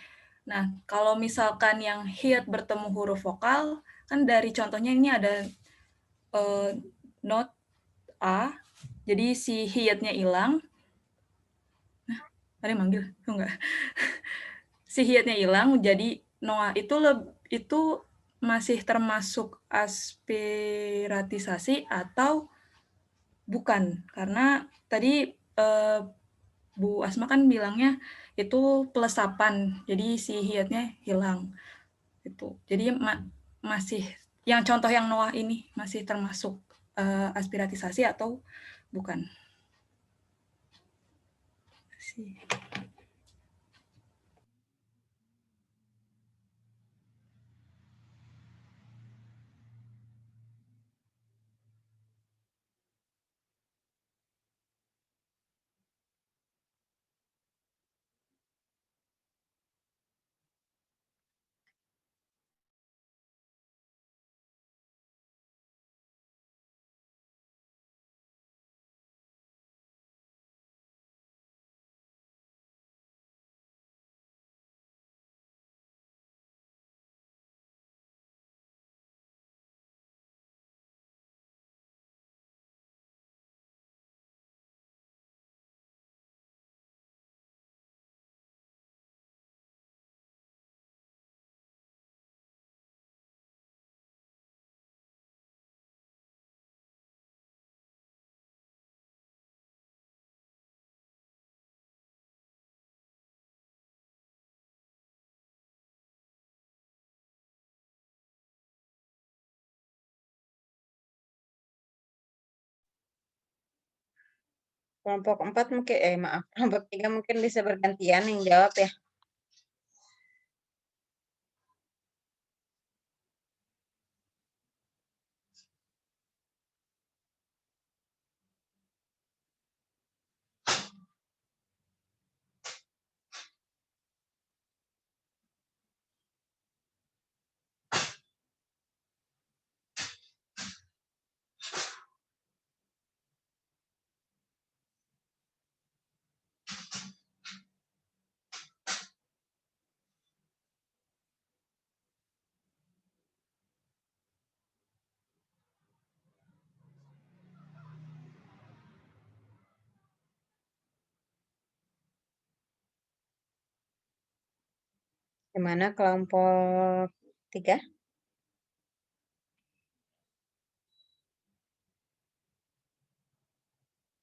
Nah, kalau misalkan yang hiat bertemu huruf vokal, kan dari contohnya ini ada not A, jadi si hiatnya hilang. Nah, ada yang manggil? Oh, enggak. Si hiatnya hilang, jadi Noah itu masih termasuk aspiratisasi atau bukan? Karena tadi Bu Asma kan bilangnya itu pelesapan, jadi si hiatnya hilang. Itu. Jadi masih yang contoh yang Noah ini masih termasuk aspiratisasi atau bukan? Kelompok 4 mungkin, maaf, kelompok 3 mungkin bisa bergantian yang jawab ya. Gimana kelompok 3?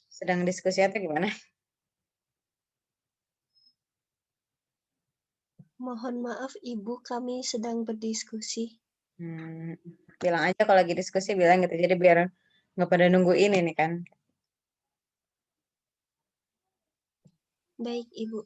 Sedang diskusi atau gimana? Mohon maaf Ibu, kami sedang berdiskusi. Bilang aja kalau lagi diskusi, bilang gitu. Jadi biar nggak pada nungguin ini kan. Baik Ibu.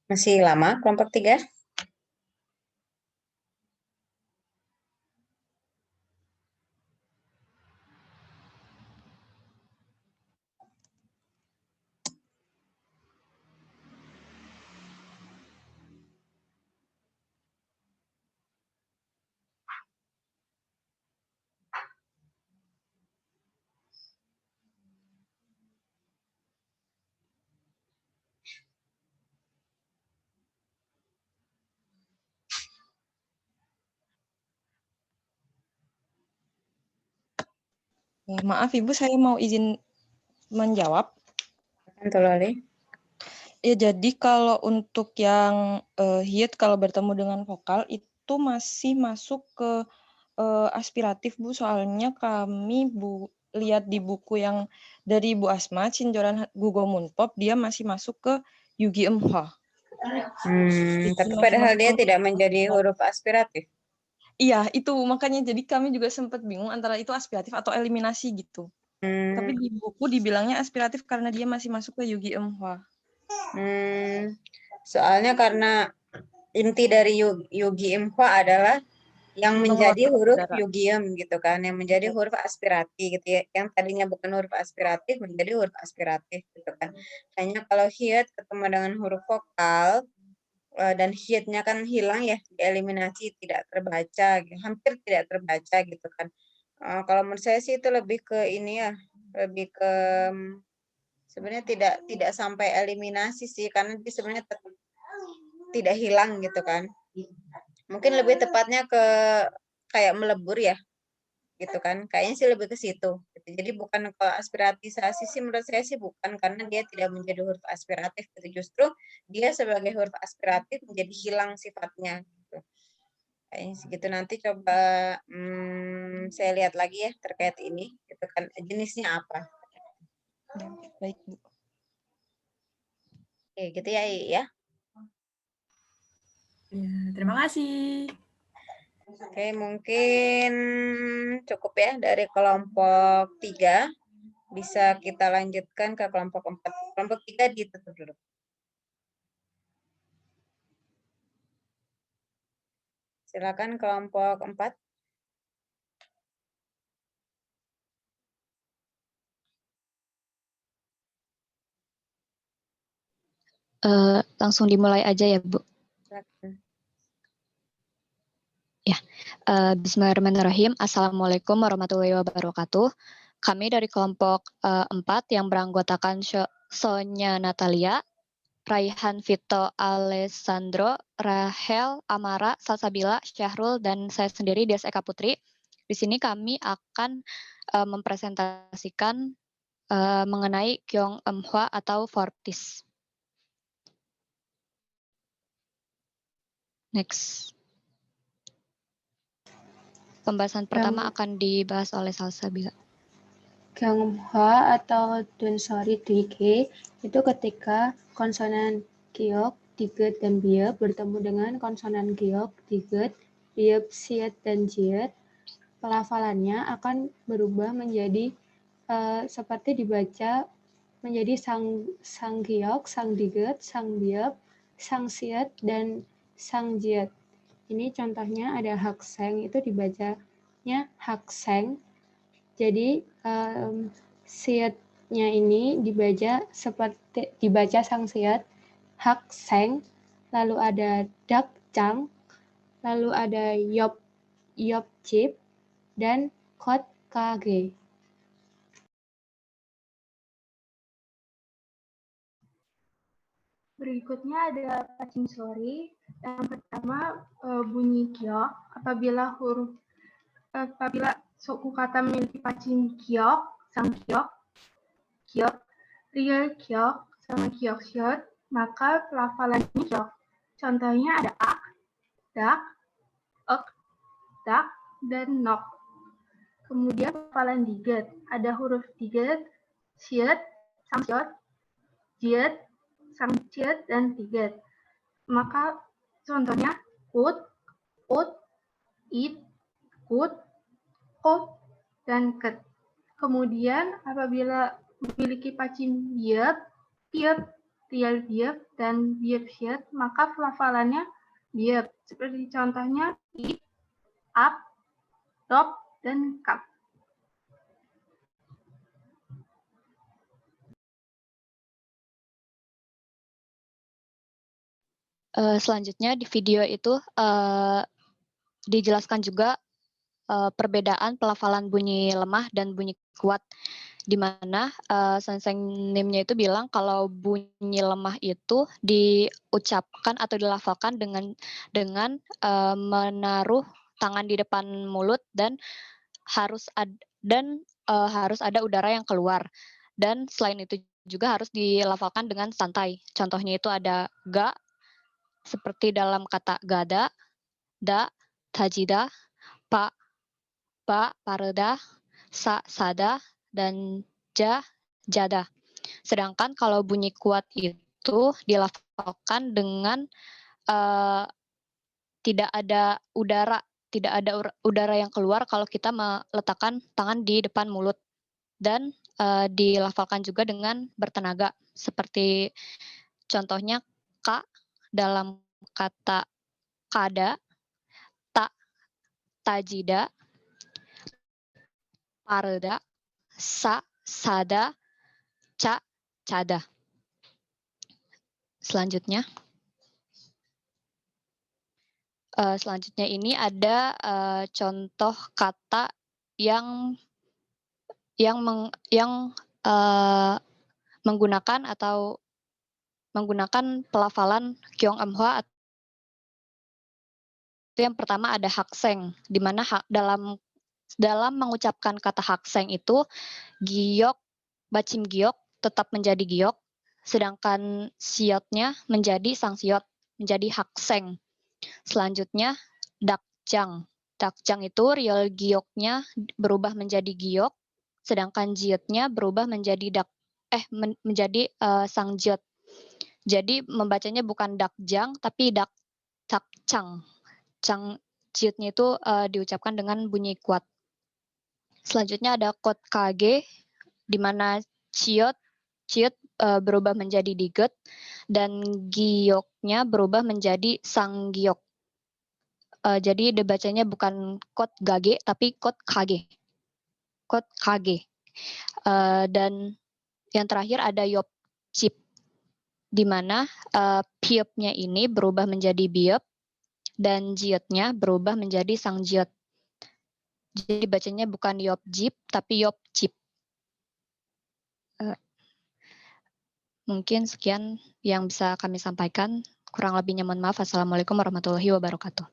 Masih lama kelompok 3? Ya, maaf Ibu, saya mau izin menjawab. Ya, jadi kalau untuk yang hit kalau bertemu dengan vokal itu masih masuk ke aspiratif Bu, soalnya kami lihat di buku yang dari Bu Asma, Cinjoran Gugo Munpop, dia masih masuk ke Yugi Emha. Tapi padahal dia tidak menjadi huruf aspiratif. Iya, itu makanya jadi kami juga sempat bingung antara itu aspiratif atau eliminasi gitu. Tapi di buku dibilangnya aspiratif karena dia masih masuk ke Yugi Emha. Soalnya karena inti dari Yugi Emha adalah yang menjadi huruf Yugiem gitu kan, yang menjadi huruf aspiratif gitu ya. Yang tadinya bukan huruf aspiratif menjadi huruf aspiratif gitu kan. Hanya kalau hit ketemu dengan huruf vokal dan hitnya kan hilang ya, dieliminasi, tidak terbaca, hampir tidak terbaca gitu kan. Kalau menurut saya sih itu lebih ke ini ya, lebih ke sebenarnya tidak sampai eliminasi sih, karena dia sebenarnya tidak hilang gitu kan. Mungkin lebih tepatnya ke kayak melebur ya, gitu kan. Kayaknya sih lebih ke situ. Gitu. Jadi bukan ke aspiratisasi sih menurut saya sih bukan, karena dia tidak menjadi huruf aspiratif. Gitu. Justru dia sebagai huruf aspiratif menjadi hilang sifatnya. Gitu. Kayaknya segitu. Nanti coba saya lihat lagi ya terkait ini. Gitu kan. Jenisnya apa? Ya, baik Bu. Oke, gitu ya I, ya. Ya, terima kasih. Oke, mungkin cukup ya dari kelompok 3. Bisa kita lanjutkan ke kelompok 4. Kelompok 3 ditutup dulu. Silakan kelompok 4. Langsung dimulai aja ya, Bu. Silakan. Bismillahirrahmanirrahim. Assalamualaikum warahmatullahi wabarakatuh. Kami dari kelompok 4 yang beranggotakan Sonia Natalia, Raihan Vito Alessandro, Rahel, Amara, Salsabila, Syahrul, dan saya sendiri Des Eka Putri. Di sini kami akan mempresentasikan mengenai Kyong Hwa atau Fortis. Next. Pembahasan pertama akan dibahas oleh Salsabila. Kyonghwa atau Dunsori Dike itu ketika konsonan giok, diget, dan biep bertemu dengan konsonan giok, diget, biep, siet, dan jiet, pelafalannya akan berubah menjadi seperti dibaca menjadi sang giok, sang diget, sang biep, sang siet, dan sang jiet. Ini contohnya ada hakseng, itu dibacanya hakseng. Jadi sietnya ini dibaca sang siet, hakseng, lalu ada dakjang, lalu ada yopjip, dan kot kage. Berikutnya ada pacing sori. Yang pertama bunyi kyok. Apabila suku kata memiliki pacing kyok, sang kyok, real kyok, sama kyok shot, maka pelafalannya kyok. Contohnya ada ak, dak, ek, dak, dan nok. Kemudian pelafalan diget. Ada huruf diget, siet, sang shot, jiet, sang ciet, dan tiget. Maka contohnya ut, it, kut, kot, dan ket. Kemudian apabila memiliki pacing biep, tiep, tial biep, dan biep siet, maka pelafalannya biep. Seperti contohnya ip, ap, top, dan kap. Selanjutnya di video itu dijelaskan juga perbedaan pelafalan bunyi lemah dan bunyi kuat, di mana Senseng Nim-nya itu bilang kalau bunyi lemah itu diucapkan atau dilafalkan dengan menaruh tangan di depan mulut dan harus ada udara yang keluar, dan selain itu juga harus dilafalkan dengan santai. Contohnya itu ada ga, seperti dalam kata gada, da, tajida, pa, pareda, sa, sada, dan ja, jada. Sedangkan kalau bunyi kuat itu dilafalkan dengan tidak ada udara yang keluar kalau kita meletakkan tangan di depan mulut, dan dilafalkan juga dengan bertenaga, seperti contohnya ka dalam kata kada, ta, tajida, pareda, sa, sada, ca, cada. Selanjutnya ini ada contoh kata yang menggunakan pelafalan Kyong Hwa. Itu yang pertama ada hakseng, di mana dalam mengucapkan kata hakseng itu giok, bacim giok tetap menjadi giok, sedangkan siotnya menjadi sang siot, menjadi hakseng. Selanjutnya dakjang. Dakjang itu real gioknya berubah menjadi giok, sedangkan jiotnya berubah menjadi menjadi sang jiot. Jadi membacanya bukan dakjang tapi dakcang. Jiotnya itu diucapkan dengan bunyi kuat. Selanjutnya ada kot kage, di mana ciot berubah menjadi diget, dan gioknya berubah menjadi sang giok. Jadi dibacanya bukan kot gage tapi kot kage. Kot kage. Dan yang terakhir ada yop chip, di mana piepnya ini berubah menjadi biep, dan jiotnya berubah menjadi sang jiot. Jadi bacanya bukan yop jip, tapi yop jip. Mungkin sekian yang bisa kami sampaikan. Kurang lebihnya mohon maaf. Assalamualaikum warahmatullahi wabarakatuh.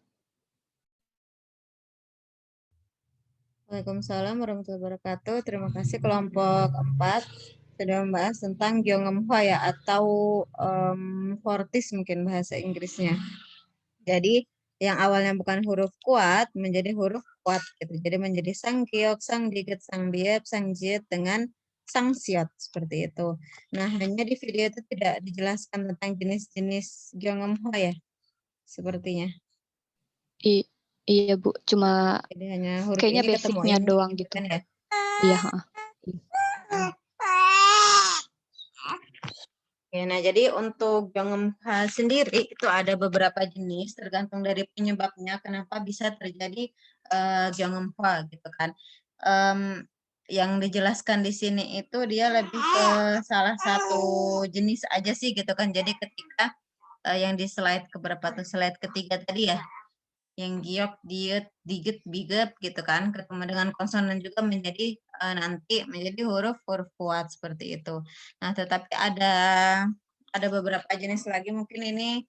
Waalaikumsalam warahmatullahi wabarakatuh. Terima kasih kelompok 4 sudah membahas tentang Gyeongeumhwa ya, atau fortis mungkin bahasa Inggrisnya. Jadi yang awalnya bukan huruf kuat menjadi huruf kuat gitu. Jadi menjadi sang giok, sang diget, sang biep, sang jiet dengan sang siot seperti itu. Nah, hanya di video itu tidak dijelaskan tentang jenis-jenis Gyeongeumhwa ya. Sepertinya. Iya Bu, cuma Jadi hanya huruf kayaknya ini ketemu basicnya ini doang gitu. kan ya. Iya. Oke, nah jadi untuk Gyeongeumhwa sendiri itu ada beberapa jenis tergantung dari penyebabnya kenapa bisa terjadi Gyeongeumhwa gitu kan. Yang dijelaskan di sini itu dia lebih ke salah satu jenis aja sih gitu kan. Jadi ketika yang di slide keberapa tuh, slide ketiga tadi ya, yang giok, diet, diget, bigep gitu kan, ketemu dengan konsonan juga menjadi nanti menjadi huruf-huruf kuat seperti itu. Nah, tetapi ada beberapa jenis lagi mungkin ini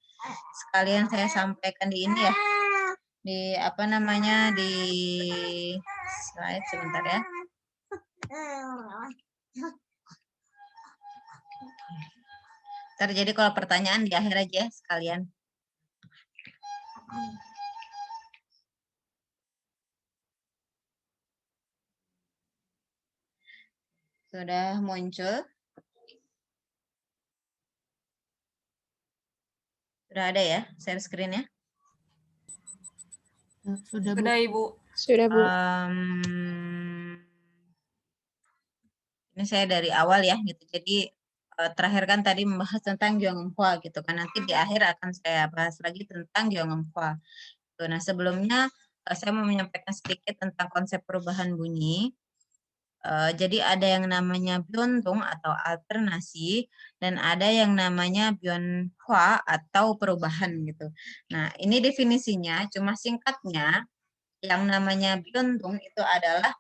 sekalian saya sampaikan di ini ya, di apa namanya di slide sebentar ya. Terjadi kalau pertanyaan di akhir aja sekalian. Sudah muncul? Sudah ada ya share screen-nya? Sudah, Ibu. Sudah, Bu. Ini saya dari awal ya gitu. Jadi terakhir kan tadi membahas tentang Gyeongeumhwa gitu kan. Nanti di akhir akan saya bahas lagi tentang Gyeongeumhwa. Nah, sebelumnya saya mau menyampaikan sedikit tentang konsep perubahan bunyi. Jadi ada yang namanya byondong atau alternasi dan ada yang namanya byonhwa atau perubahan gitu. Nah, ini definisinya cuma singkatnya yang namanya byondong itu adalah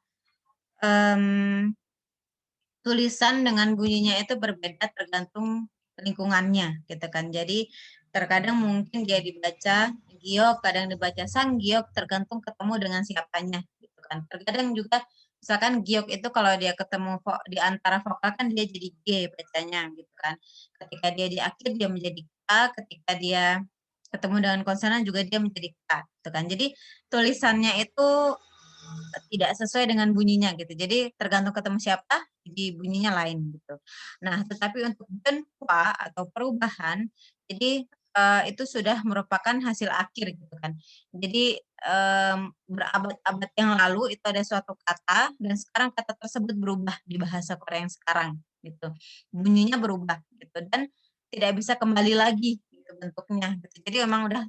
tulisan dengan bunyinya itu berbeda tergantung lingkungannya gitu kan. Jadi terkadang mungkin dia dibaca giok, kadang dibaca sang giok, tergantung ketemu dengan siapanya gitu kan. Terkadang juga misalkan giok itu kalau dia ketemu di antara vokal kan dia jadi G bacanya gitu kan. Ketika dia di akhir dia menjadi K, ketika dia ketemu dengan konsonan juga dia menjadi K gitu kan. Jadi tulisannya itu tidak sesuai dengan bunyinya gitu. Jadi tergantung ketemu siapa, jadi bunyinya lain gitu. Nah, tetapi untuk benhwa atau perubahan, jadi itu sudah merupakan hasil akhir gitu kan. Jadi berabad-abad yang lalu itu ada suatu kata dan sekarang kata tersebut berubah di bahasa Korea yang sekarang gitu. Bunyinya berubah gitu dan tidak bisa kembali lagi gitu bentuknya gitu. Jadi memang udah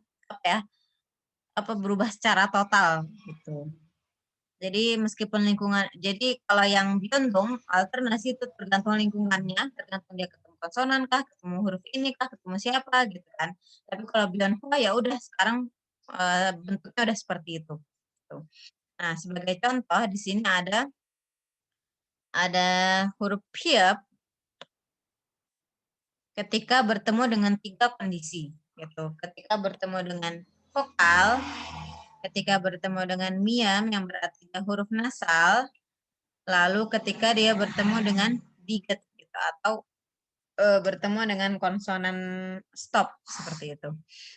berubah secara total gitu. Jadi meskipun lingkungan, jadi kalau yang byondong alternasi itu tergantung lingkungannya, tergantung dia ketemu konsonan kah, ketemu huruf ini kah, ketemu siapa gitu kan. Tapi kalau byonhwa ya udah sekarang bentuknya udah seperti itu. Gitu. Nah, sebagai contoh di sini ada huruf piep ketika bertemu dengan 3 kondisi gitu. Ketika bertemu dengan vokal, ketika bertemu dengan miam yang berarti huruf nasal, lalu ketika dia bertemu dengan diget gitu, atau bertemu dengan konsonan stop seperti itu.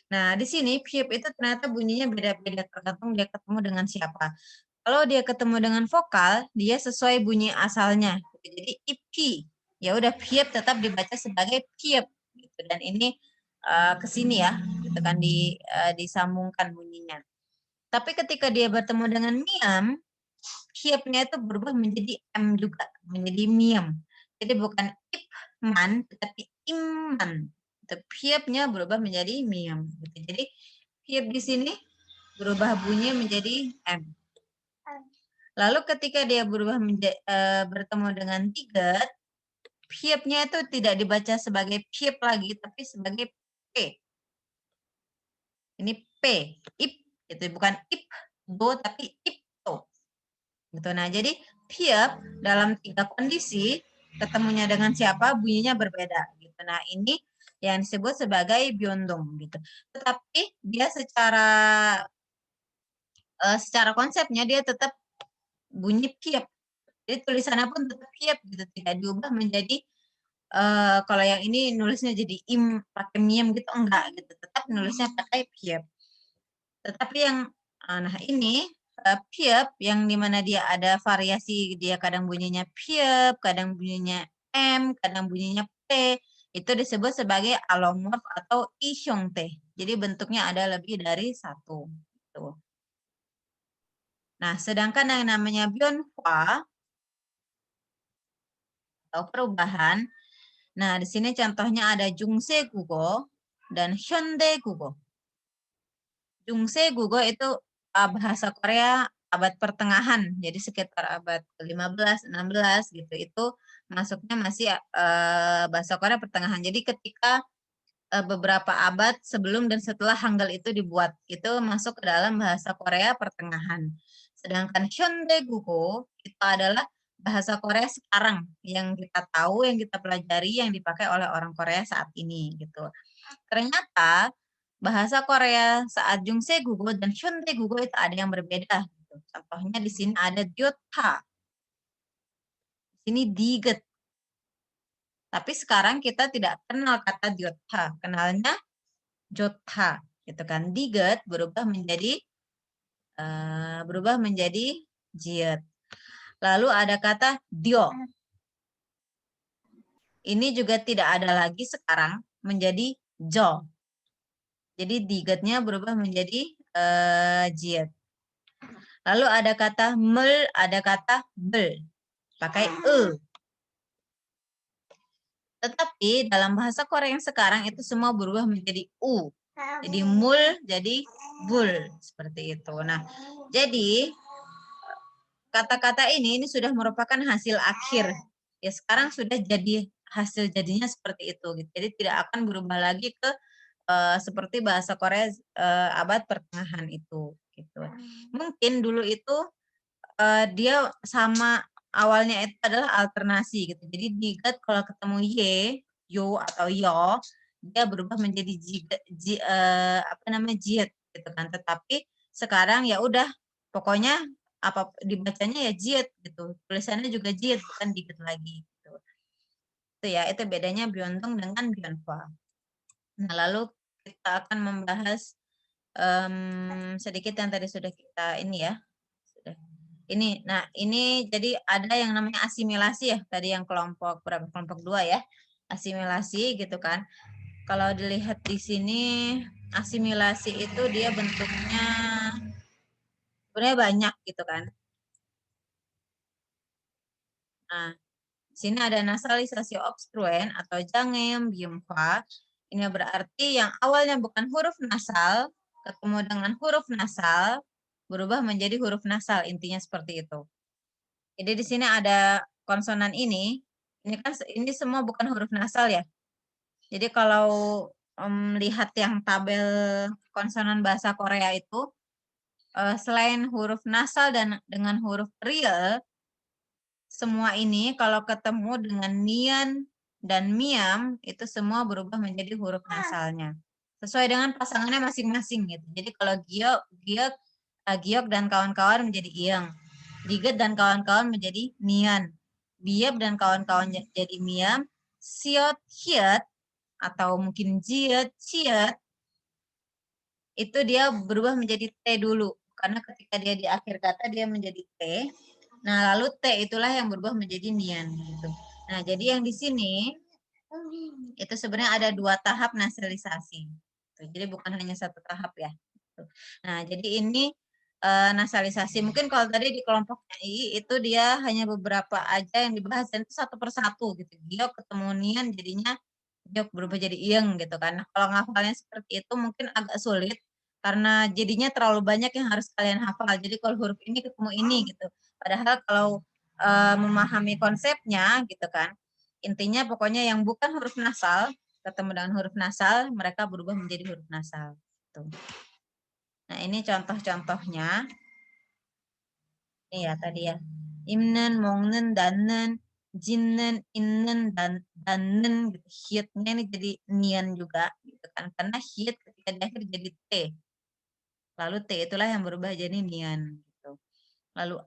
Nah, di sini piep itu ternyata bunyinya beda-beda tergantung dia ketemu dengan siapa. Kalau dia ketemu dengan vokal, dia sesuai bunyi asalnya. Jadi ipi, ya udah piep tetap dibaca sebagai piep gitu. Dan ini ke sini ya, gitu kan disambungkan bunyinya. Tapi ketika dia bertemu dengan miam, piepnya itu berubah menjadi M juga, menjadi miam. Jadi bukan ipman, tetapi iman. Piepnya berubah menjadi miam. Jadi piep di sini berubah bunyi menjadi M. Lalu ketika dia berubah bertemu dengan diget, piepnya itu tidak dibaca sebagai piep lagi, tapi sebagai P. Ini P, ip, gitu. Bukan ip, do, tapi ipto. Gitu. Nah, jadi piep dalam 3 kondisi ketemunya dengan siapa bunyinya berbeda. Gitu. Nah, ini yang disebut sebagai biondong. Gitu. Tetapi dia secara konsepnya dia tetap bunyi piep. Jadi tulisannya pun tetap piep gitu, tidak diubah menjadi kalau yang ini nulisnya jadi im pakai miem gitu enggak gitu, tetap nulisnya pakai piep. Tetapi yang nah ini piep yang dimana dia ada variasi, dia kadang bunyinya piep, kadang bunyinya m, kadang bunyinya p, itu disebut sebagai alomorf atau isyongte. Jadi bentuknya ada lebih dari satu. Gitu. Nah, sedangkan yang namanya bionhwa atau perubahan, nah di sini contohnya ada Jungse Gugo dan Hyundai Gugo. Jungse Gugo itu bahasa Korea abad pertengahan, jadi sekitar abad ke-15, 16 gitu. Itu masuknya masih bahasa Korea pertengahan. Jadi ketika beberapa abad sebelum dan setelah Hangul itu dibuat, itu masuk ke dalam bahasa Korea pertengahan. Sedangkan Hyundai Gugo itu adalah bahasa Korea sekarang yang kita tahu, yang kita pelajari, yang dipakai oleh orang Korea saat ini gitu. Ternyata bahasa Korea saat Jungse Gugo dan Hyundai Gugo itu ada yang berbeda. Gitu. Contohnya di sini ada Dyotha. Di sini Diget. Tapi sekarang kita tidak kenal kata Dyotha, kenalnya Jotha, gitu kan. Diget berubah menjadi jiet. Lalu ada kata dio. Ini juga tidak ada lagi sekarang menjadi jo. Jadi digetnya berubah menjadi jiet. Lalu ada kata mel, ada kata bel. Pakai e. Tetapi dalam bahasa Korea yang sekarang itu semua berubah menjadi u. Jadi mul jadi bul. Seperti itu. Nah, jadi kata-kata ini sudah merupakan hasil akhir. Ya sekarang sudah jadi hasil jadinya seperti itu. Gitu. Jadi tidak akan berubah lagi ke seperti bahasa Korea abad pertengahan itu. Gitu. Mungkin dulu itu dia sama awalnya itu adalah alternasi gitu. Jadi digat kalau ketemu ye, yo atau yo, dia berubah menjadi jiet gitu kan. Tetapi sekarang ya udah pokoknya apa dibacanya ya jiet gitu. Tulisannya juga jiet bukan digat lagi gitu. Itu ya, itu bedanya biontong dengan bionhwa. Nah, lalu kita akan membahas sedikit yang tadi sudah kita ini ya. Ini, nah ini jadi ada yang namanya asimilasi ya, tadi yang kelompok 2 ya, asimilasi gitu kan. Kalau dilihat di sini, asimilasi itu dia bentuknya sebenarnya banyak gitu kan. Nah, di sini ada nasalisasi obstruen atau jangem biumhwa. Ini berarti yang awalnya bukan huruf nasal, ketemu dengan huruf nasal, berubah menjadi huruf nasal, intinya seperti itu. Jadi di sini ada konsonan ini kan ini semua bukan huruf nasal ya. Jadi kalau lihat yang tabel konsonan bahasa Korea itu, selain huruf nasal dan dengan huruf real, semua ini kalau ketemu dengan nian dan miam, itu semua berubah menjadi huruf nasalnya. Sesuai dengan pasangannya masing-masing gitu. Jadi kalau giok dan kawan-kawan menjadi ieng. Diget dan kawan-kawan menjadi nian. Biep dan kawan-kawan jadi miam. Siot, hiet, atau mungkin jiet, ciet, itu dia berubah menjadi T dulu. Karena ketika dia di akhir kata dia menjadi T. Nah, lalu T itulah yang berubah menjadi nian. Gitu. Nah, jadi yang di sini itu sebenarnya ada 2 tahap nasalisasi. Jadi bukan hanya 1 tahap ya. Nah, jadi ini nasalisasi. Mungkin kalau tadi di kelompoknya I itu dia hanya beberapa aja yang dibahas dan itu 1 per 1 gitu. Giok ketemu nian jadinya giok berubah jadi ieng gitu kan. Nah, kalau ngafalnya seperti itu mungkin agak sulit karena jadinya terlalu banyak yang harus kalian hafal. Jadi kalau huruf ini ketemu ini gitu. Padahal kalau memahami konsepnya gitu kan. Intinya pokoknya yang bukan huruf nasal ketemu dengan huruf nasal mereka berubah menjadi huruf nasal. Gitu. Nah, ini contoh-contohnya. Ini ya tadi ya. Imnen, mongnen, dannen, jinnen, innen, dannen gitu. Hietnya ini jadi nian juga gitu kan. Karena hiet ketika di akhir jadi t. Lalu t itulah yang berubah jadi nian gitu. Lalu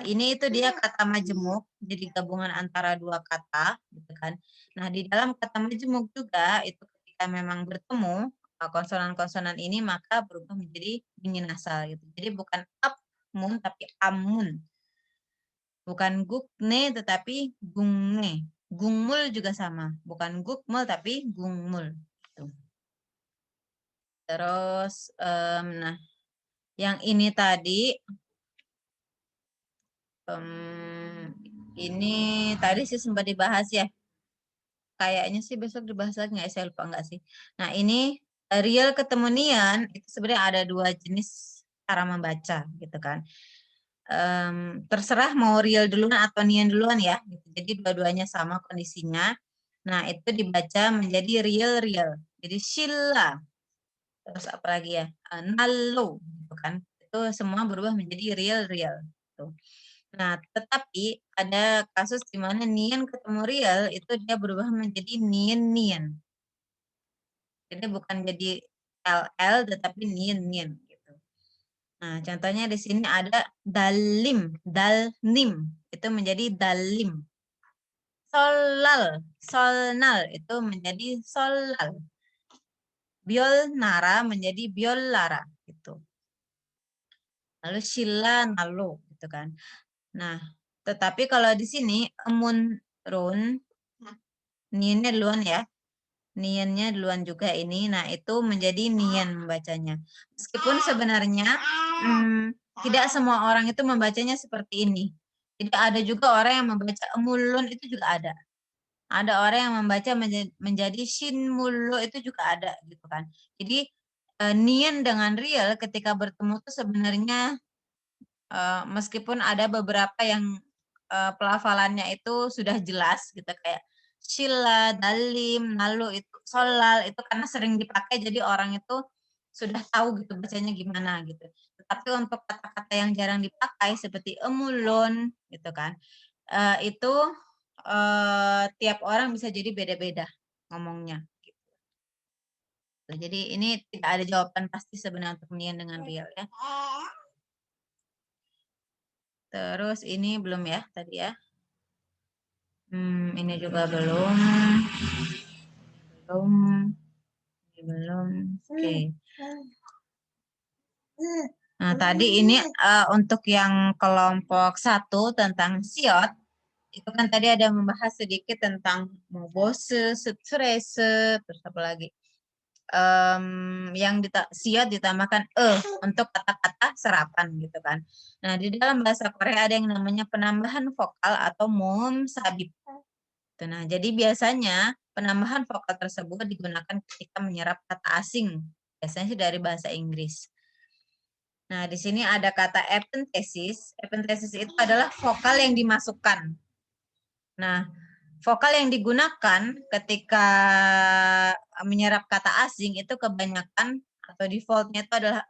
ini itu dia kata majemuk, jadi gabungan antara dua kata gitu kan. Nah, di dalam kata majemuk juga itu ketika memang bertemu konsonan-konsonan ini maka berubah menjadi bunyi nasal gitu. Jadi bukan apmun tapi amun. Bukan gukne tetapi gungne. Gungmul juga sama, bukan gukmul tapi gungmul. Gitu. Terus, nah, yang ini tadi, ini tadi sih sempat dibahas ya. Kayaknya sih besok dibahas lagi nggak? Saya lupa nggak sih. Nah, ini real ketemu nian itu sebenarnya ada dua jenis cara membaca gitu kan. Terserah mau real duluan atau nian duluan ya. Gitu. Jadi dua-duanya sama kondisinya. Nah, itu dibaca menjadi real. Jadi shilla. Terus apa lagi ya? Nallo gitu kan. Itu semua berubah menjadi real. Tuh. Nah, tetapi ada kasus di mana nian ketemu real itu dia berubah menjadi nian. Jadi bukan jadi LL tetapi nian gitu. Nah, contohnya di sini ada dalim, dalnim itu menjadi dalim. Solnal itu menjadi solal. Biol nara menjadi biol lara gitu. Lalu shila nalo gitu kan. Nah, tetapi kalau di sini emun run niannya duluan ya. Niannya duluan juga ini. Nah, itu menjadi nian membacanya. Meskipun sebenarnya tidak semua orang itu membacanya seperti ini. Jadi ada juga orang yang membaca emulun itu juga ada. Ada orang yang membaca menjadi shin mulu itu juga ada gitu kan. Jadi nian dengan real ketika bertemu itu sebenarnya meskipun ada beberapa yang pelafalannya itu sudah jelas gitu kayak shila, dalim, nalu itu solal itu karena sering dipakai jadi orang itu sudah tahu gitu bacanya gimana gitu. Tetapi untuk kata-kata yang jarang dipakai seperti emulon gitu kan itu tiap orang bisa jadi beda-beda ngomongnya. Gitu. Jadi ini tidak ada jawaban pasti sebenarnya untuk nian dengan real ya. Terus ini belum ya tadi ya. Ini juga belum. Belum. Oke. Nah, tadi ini untuk yang kelompok 1 tentang siot, itu kan tadi ada membahas sedikit tentang mobose, strese, terus apa lagi? Yang siot ditambahkan untuk kata-kata serapan gitu kan. Nah, di dalam bahasa Korea ada yang namanya penambahan vokal atau mom sabib. Nah, jadi biasanya penambahan vokal tersebut digunakan ketika menyerap kata asing, biasanya sih dari bahasa Inggris. Nah, di sini ada kata epenthesis. Epenthesis itu adalah vokal yang dimasukkan. Nah, vokal yang digunakan ketika menyerap kata asing itu kebanyakan atau defaultnya itu adalah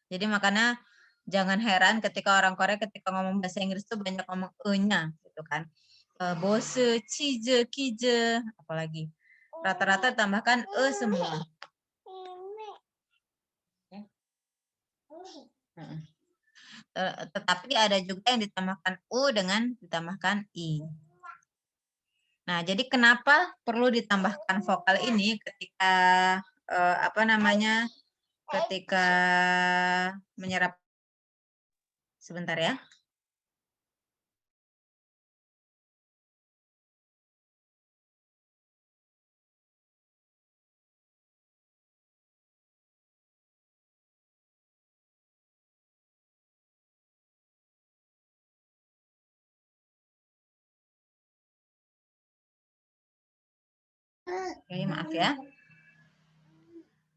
Jadi makanya jangan heran ketika orang Korea ketika ngomong bahasa Inggris itu banyak ngomong nya gitu kan. Bose, cije, kije, apalagi. Rata-rata tambahkan semua. Tetapi ada juga yang ditambahkan dengan ditambahkan i. Nah, jadi kenapa perlu ditambahkan vokal ini ketika ketika menyerap sebentar ya. Oke, maaf ya.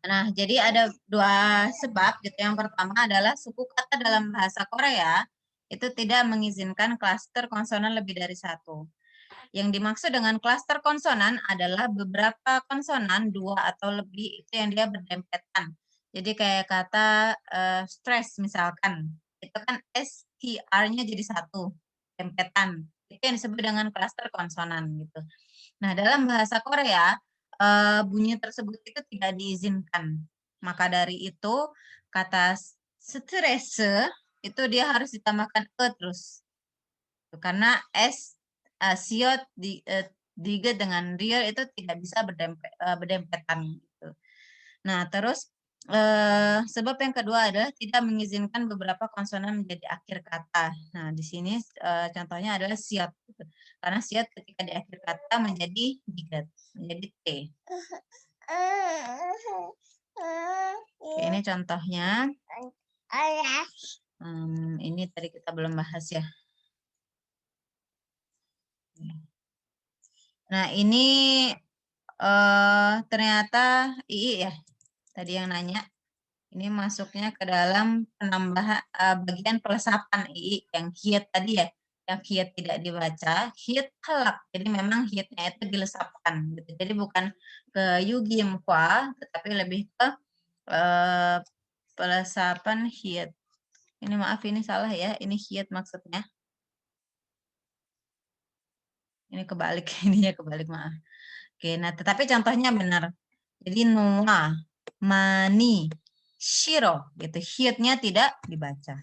Nah, jadi ada dua sebab gitu. Yang pertama adalah suku kata dalam bahasa Korea itu tidak mengizinkan klaster konsonan lebih dari satu. Yang dimaksud dengan klaster konsonan adalah beberapa konsonan, 2 atau lebih, itu yang dia berdempetan. Jadi kayak kata stress misalkan, itu kan STR-nya jadi satu, dempetan. Itu yang disebut dengan klaster konsonan gitu. Nah, dalam bahasa Korea, bunyi tersebut itu tidak diizinkan. Maka dari itu, kata stres itu dia harus ditambahkan e terus. Karena siot diga dengan real itu tidak bisa berdempetan gitu. Nah, terus sebab yang kedua adalah tidak mengizinkan beberapa konsonan menjadi akhir kata. Nah, di sini contohnya adalah siot. Gitu. Karena siot ketika di akhir kata menjadi digat, menjadi T. Oke, ini contohnya. Ini tadi kita belum bahas ya. Nah, ini ternyata II ya, tadi yang nanya. Ini masuknya ke dalam penambahan bagian pelesapan II yang hiat tadi ya, yang hiat tidak dibaca, hiat halak. Jadi memang hiatnya itu dilesapkan gitu. Jadi bukan ke yugim kwa, tetapi lebih ke pelesapan hiat. Ini maaf ini salah ya, ini hiat maksudnya. Ini kebalik, ininya kebalik maaf. Oke, nah tetapi contohnya benar. Jadi noa, mani, shiro gitu, hiatnya tidak dibaca.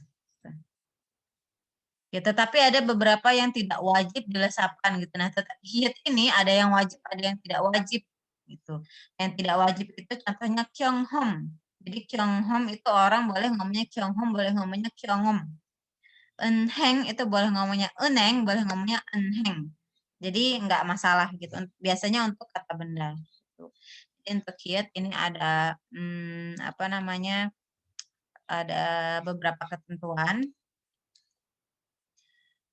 Ya, tetapi ada beberapa yang tidak wajib dilesapkan gitu. Nah, hiat ini ada yang wajib, ada yang tidak wajib gitu. Yang tidak wajib itu contohnya kyonghom. Jadi kyonghom itu orang boleh ngomongnya kyonghom, boleh ngomongnya kyonghom. Enheng itu boleh ngomongnya eneng, boleh ngomongnya enheng. Jadi enggak masalah gitu. Biasanya untuk kata benda. Gitu. Untuk hiat ini ada apa namanya? Ada beberapa ketentuan.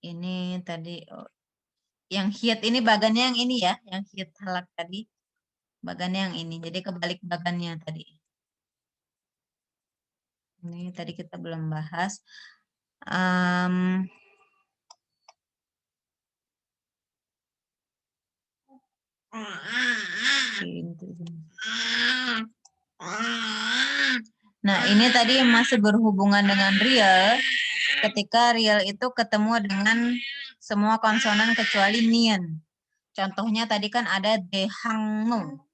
Ini tadi yang hiat ini bagannya yang ini ya, yang hiat halak tadi. Bagannya yang ini. Jadi kebalik bagannya tadi. Ini tadi kita belum bahas. Nah, ini tadi masih berhubungan dengan real. Ketika real itu ketemu dengan semua konsonan kecuali nian. Contohnya tadi kan ada dehangno.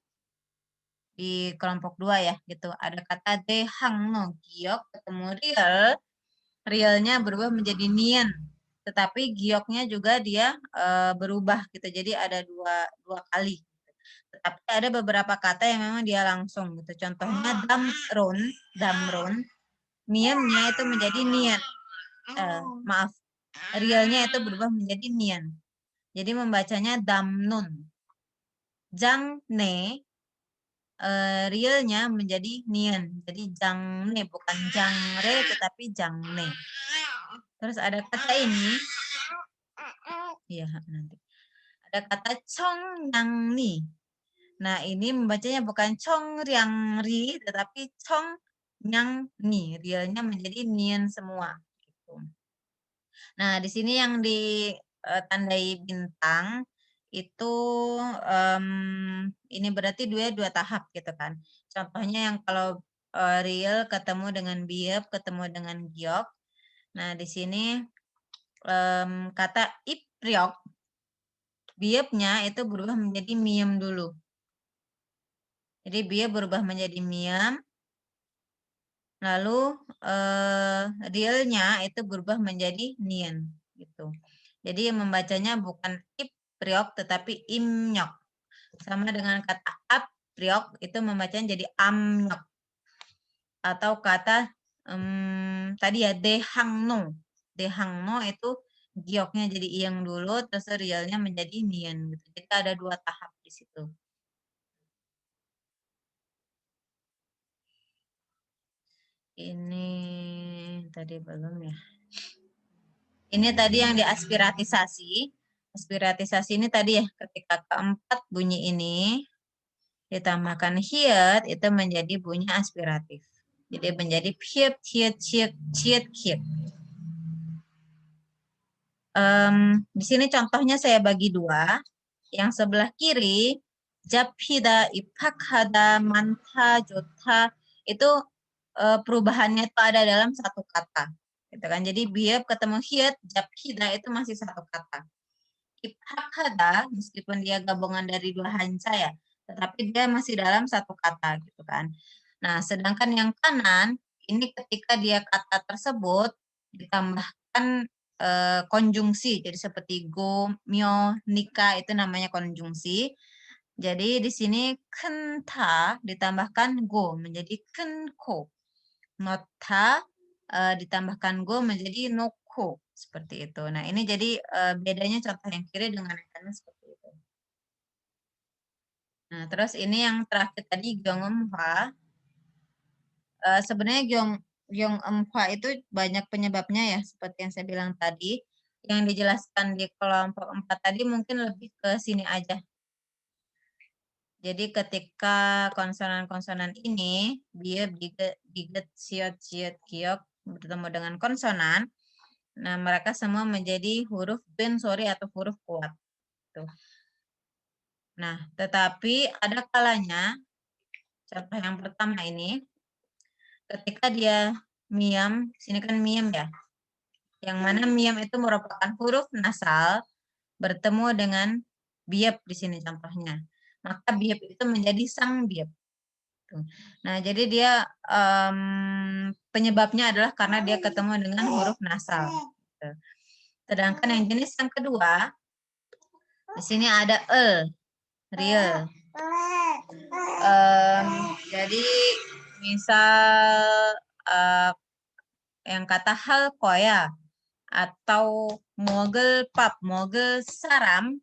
Di kelompok 2 ya, gitu. Ada kata dehangno, giok ketemu real. Realnya berubah menjadi nian. Tetapi gioknya juga dia berubah gitu. Jadi ada dua kali. Tetapi ada beberapa kata yang memang dia langsung gitu. Contohnya damron, niannya itu menjadi nian. Maaf, realnya itu berubah menjadi nian. Jadi membacanya damnun. Jangne, realnya menjadi nian. Jadi jangne, bukan jangre, tetapi jangne. Terus ada kata ini. Iya, nanti. Ada kata chongyangni. Nah, ini membacanya bukan chongryangri, tetapi chongyangni. Realnya menjadi nian semua. Gitu. Nah, di sini yang ditandai bintang, itu ini berarti dua tahap gitu kan. Contohnya yang kalau real ketemu dengan biep, ketemu dengan giok. Nah, di sini kata ipriok, biepnya itu berubah menjadi miem dulu. Jadi biep berubah menjadi miem, lalu realnya itu berubah menjadi nian gitu. Jadi membacanya bukan ipriok tetapi imnyok. Sama dengan kata apriok itu membacanya jadi amnyok. Atau kata tadi ya dehangno. Dehangno itu gioknya jadi iyang dulu, terus realnya menjadi nian gitu. Jadi ada dua tahap di situ. Ini tadi belum ya. Ini tadi yang diaspiratisasi. Aspiratisasi ini tadi ya, ketika keempat bunyi ini ditambahkan hiat, itu menjadi bunyi aspiratif. Jadi menjadi hiat, hiat, hiat, hiat, hiat. Di sini contohnya saya bagi dua. Yang sebelah kiri, japhida, ipakhada, manta, jotha, itu perubahannya itu ada dalam satu kata, gitu kan. Jadi biab ketemu hiat, japhida itu masih satu kata. Ibhakhada, meskipun dia gabungan dari dua hanca ya, tetapi dia masih dalam satu kata, gitu kan. Nah, sedangkan yang kanan, ini ketika dia kata tersebut ditambahkan konjungsi, jadi seperti go, myo, nika itu namanya konjungsi. Jadi di sini kenta ditambahkan go menjadi kenko. Nota ditambahkan go menjadi noko, seperti itu. Nah, ini jadi bedanya contoh yang kiri dengan yang kanan seperti itu. Nah, terus ini yang terakhir tadi gyeongumhwa. Sebenarnya gyeongumhwa itu banyak penyebabnya ya, seperti yang saya bilang tadi. Yang dijelaskan di kelompok 4 tadi mungkin lebih ke sini aja. Jadi ketika konsonan-konsonan ini, biab, diget, siot, ciot, giok, bertemu dengan konsonan, nah mereka semua menjadi huruf bensori atau huruf kuat. Tuh. Nah, tetapi ada kalanya, contoh yang pertama ini, ketika dia miam, sini kan miam ya, yang mana miam itu merupakan huruf nasal bertemu dengan biab di sini contohnya. Maka biab itu menjadi sang biab. Nah, jadi dia penyebabnya adalah karena dia ketemu dengan huruf nasal. Sedangkan yang jenis yang kedua, di sini ada real. Jadi misal yang kata hal koya atau mogel pap, mogel saram,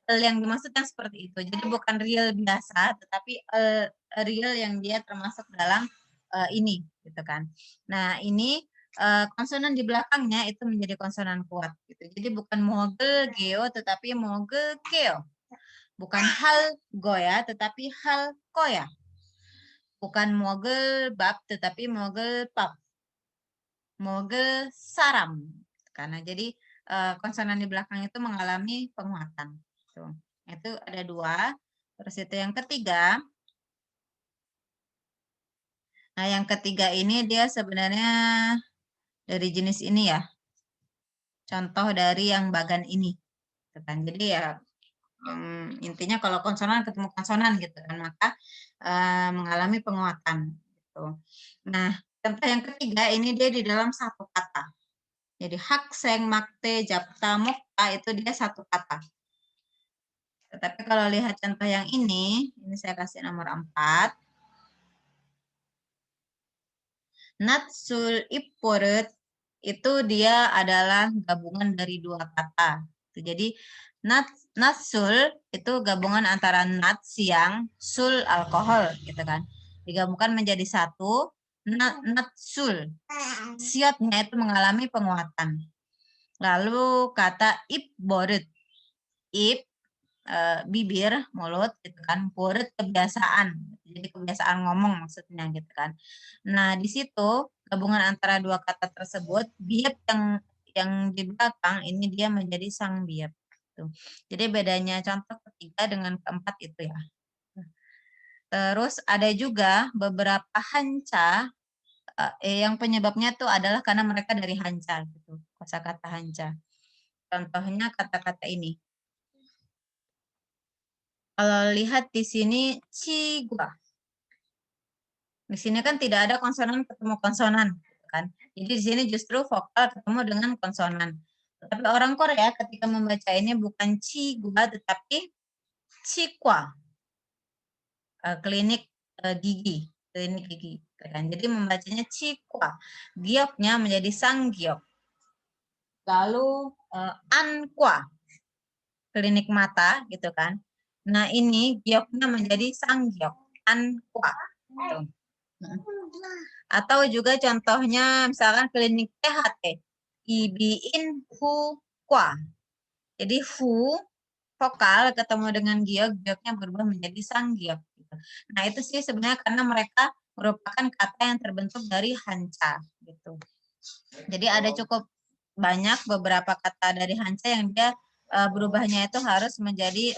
yang dimaksud yang seperti itu. Jadi bukan real biasa, tetapi real yang dia termasuk dalam ini, gitu kan. Nah, ini konsonan di belakangnya itu menjadi konsonan kuat. Gitu. Jadi bukan mogel geo, tetapi mogel keo. Bukan hal goya, tetapi hal koya. Bukan mogel bab, tetapi mogel pap. Mogel saram. Karena jadi konsonan di belakang itu mengalami penguatan. Tuh. Itu ada dua. Terus itu yang ketiga. Nah, yang ketiga ini dia sebenarnya dari jenis ini ya. Contoh dari yang bagan ini. Jadi ya intinya kalau konsonan ketemu konsonan gitu kan, maka mengalami penguatan. Gitu. Nah, contoh yang ketiga ini dia di dalam satu kata. Jadi hakseng, makte, japta, mokta itu dia satu kata. Tetapi kalau lihat contoh yang ini saya kasih nomor 4. Natsul ipporut itu dia adalah gabungan dari dua kata. Jadi natsul itu gabungan antara nat siang, sul alkohol gitu kan. Digabungkan menjadi satu, natsul. Siotnya itu mengalami penguatan. Lalu kata ipborut. Ip bibir, mulut gitu kan. Borut kebiasaan. Jadi kebiasaan ngomong maksudnya gitu kan. Nah, di situ gabungan antara dua kata tersebut, biab yang di belakang ini dia menjadi sang biab. Tuh. Jadi bedanya contoh ketiga dengan keempat itu ya. Terus ada juga beberapa hanca yang penyebabnya itu adalah karena mereka dari hanca gitu. Kosakata hanca. Contohnya kata-kata ini. Kalau lihat di sini cigua. Di sini kan tidak ada konsonan ketemu konsonan kan. Jadi di sini justru vokal ketemu dengan konsonan. Tapi orang Korea ketika membaca ini bukan cigua tetapi cikwa. Klinik gigi, klinik gigi kan. Jadi membacanya cikwa. Gioknya menjadi sang giok. Lalu ankwa. Klinik mata gitu kan. Nah, ini gioknya menjadi sang giok, ankwa. Gitu. Atau juga contohnya misalkan klinik THT, ibiin hu kwa. Jadi hu vokal ketemu dengan giok, gioknya berubah menjadi sang giok. Gitu. Nah, itu sih sebenarnya karena mereka merupakan kata yang terbentuk dari hanca gitu. Jadi ada cukup banyak beberapa kata dari hanca yang dia berubahnya itu harus menjadi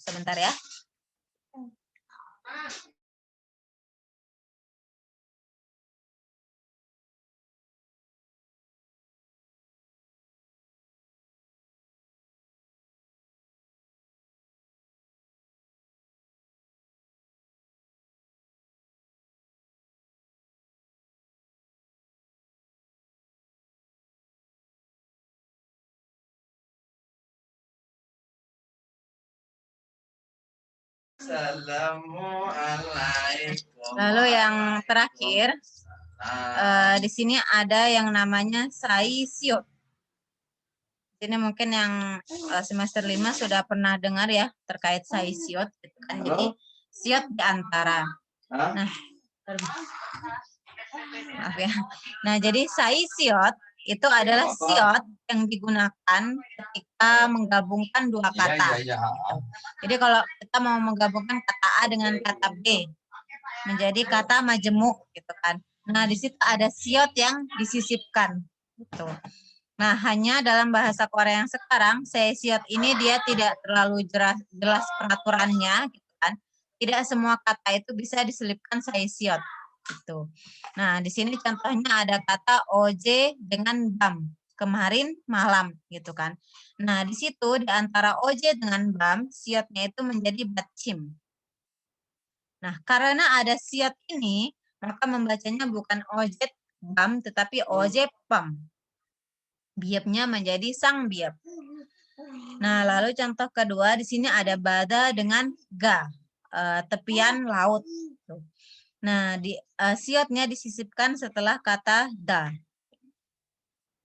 sebentar ya. Lalu yang terakhir, di sini ada yang namanya saisiot. Ini mungkin yang semester 5 sudah pernah dengar ya terkait saisiot. Gitu kan. Jadi siot di antara. Nah, maaf ya. Nah, jadi saisiot itu adalah siot yang digunakan ketika menggabungkan dua kata. Gitu. Jadi kalau kita mau menggabungkan kata A dengan kata B menjadi kata majemuk gitu kan. Nah, di situ ada siot yang disisipkan gitu. Nah, hanya dalam bahasa Korea yang sekarang, siot ini dia tidak terlalu jelas peraturannya gitu kan. Tidak semua kata itu bisa diselipkan siot gitu. Nah, di sini contohnya ada kata OJ dengan BAM. Kemarin malam gitu kan. Nah, di situ di antara OJ dengan BAM, siotnya itu menjadi batchim. Nah, karena ada siot ini, maka membacanya bukan OJ BAM tetapi OJ PAM. Biapnya menjadi sang biap. Nah, lalu contoh kedua di sini ada bada dengan ga, tepian laut. Nah, siotnya disisipkan setelah kata da.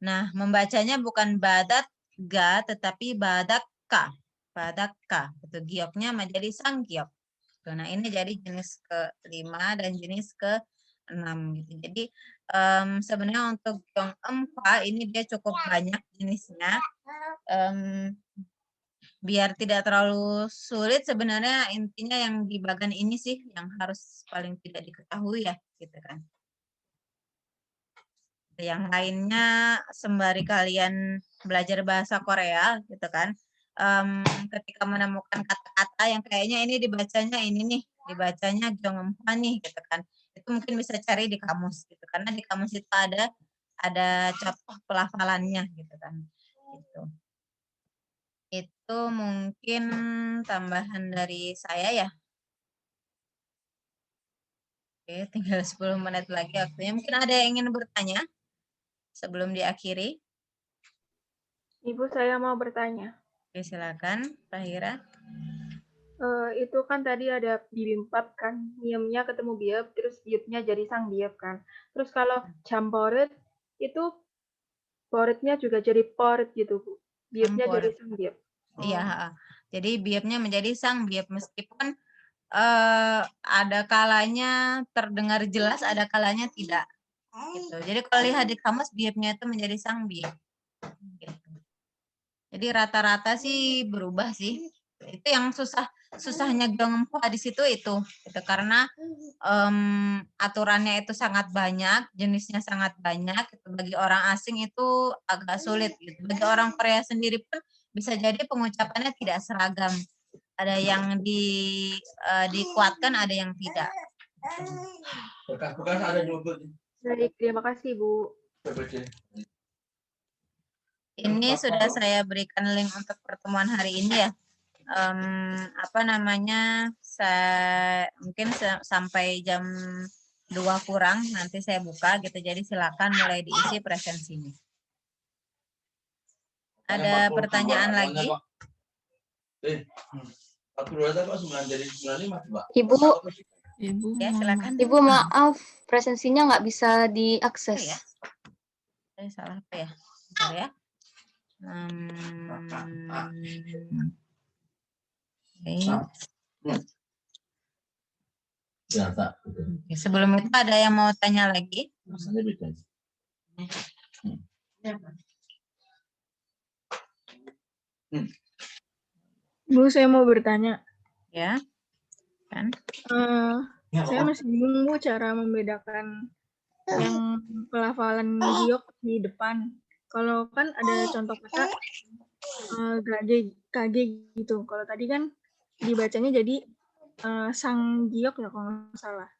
Nah, membacanya bukan badat ga, tetapi badak ka. Badak ka. Itu gioknya menjadi sang giok. Nah, ini jadi jenis ke-5 dan jenis ke-6. Gitu. Jadi, sebenarnya untuk gyeong empa ini dia cukup banyak jenisnya. Biar tidak terlalu sulit, sebenarnya intinya yang di bagian ini sih yang harus paling tidak diketahui ya, gitu kan. Yang lainnya sembari kalian belajar bahasa Korea gitu kan, ketika menemukan kata-kata yang kayaknya ini dibacanya ini nih, dibacanya gyeongempa nih gitu kan, itu mungkin bisa cari di kamus gitu, karena di kamus itu ada contoh pelafalannya gitu kan. Gitu. Itu mungkin tambahan dari saya ya. Oke, tinggal 10 menit lagi waktunya. Mungkin ada yang ingin bertanya sebelum diakhiri? Ibu, saya mau bertanya. Oke, silakan, Pak Hira. Itu kan tadi ada bibimbap kan, miemnya ketemu biap, terus biapnya jadi sang biap kan. Terus kalau jamboret itu boretnya juga jadi poret gitu, Bu. Biapnya jadi sang biap. Iya, jadi biapnya menjadi sang biap meskipun ada kalanya terdengar jelas, ada kalanya tidak. Gitu. Jadi kalau lihat di kamus biapnya itu menjadi sang biap. Gitu. Jadi rata-rata sih berubah sih. Itu yang susahnya gyeongempa di situ itu. Gitu. Karena aturannya itu sangat banyak, jenisnya sangat banyak. Gitu. Bagi orang asing itu agak sulit. Gitu. Bagi orang Korea sendiri pun bisa jadi pengucapannya tidak seragam. Ada yang dikuatkan, ada yang tidak. Bekas-bekas ada juga. Baik, terima kasih, Bu. Ini sudah saya berikan link untuk pertemuan hari ini ya. Apa namanya? Mungkin sampai jam 2 kurang nanti saya buka gitu. Jadi silakan mulai diisi presensinya. Ada pertanyaan lagi? Ibu, Ya, silakan. Ibu maaf, presensinya nggak bisa diakses. Oh, ya? Saya salah apa ya? Bentar ya. Oke, sebelum itu ada yang mau tanya lagi? Bu, saya mau bertanya. Ya, kan? Saya masih bingung, Bu, cara membedakan yang pelafalan giok di depan. Kalau kan ada contoh kata KG gitu. Kalau tadi kan dibacanya jadi sang giok ya kalau nggak salah.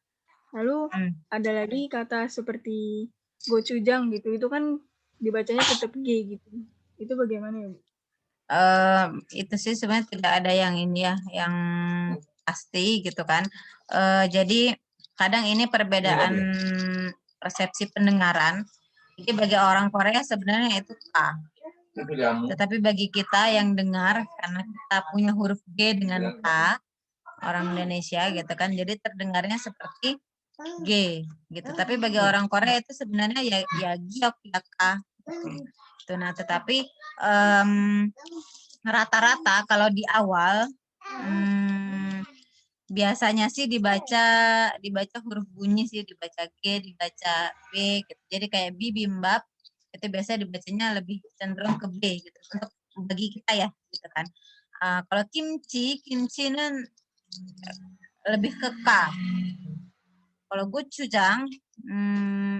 Lalu ada lagi kata seperti gochujang gitu. Itu kan dibacanya tetap G gitu. Itu bagaimana ya, Bu? Itu sih sebenarnya tidak ada yang ini ya, yang pasti gitu kan. Jadi kadang ini perbedaan persepsi pendengaran. Jadi bagi orang Korea sebenarnya itu K. Tetapi bagi kita yang dengar, karena kita punya huruf G dengan K, orang Indonesia gitu kan. Jadi terdengarnya seperti G gitu. Tapi bagi orang Korea itu sebenarnya ya giok ya ka. Gitu. Nah, tetapi rata-rata kalau di awal biasanya sih dibaca huruf bunyi sih, dibaca G, dibaca B gitu. Jadi kayak bibimbap itu biasanya dibacanya lebih cenderung ke B gitu untuk bagi kita ya gitu kan. Kalau kimchi는 lebih ke K. Kalau gochujang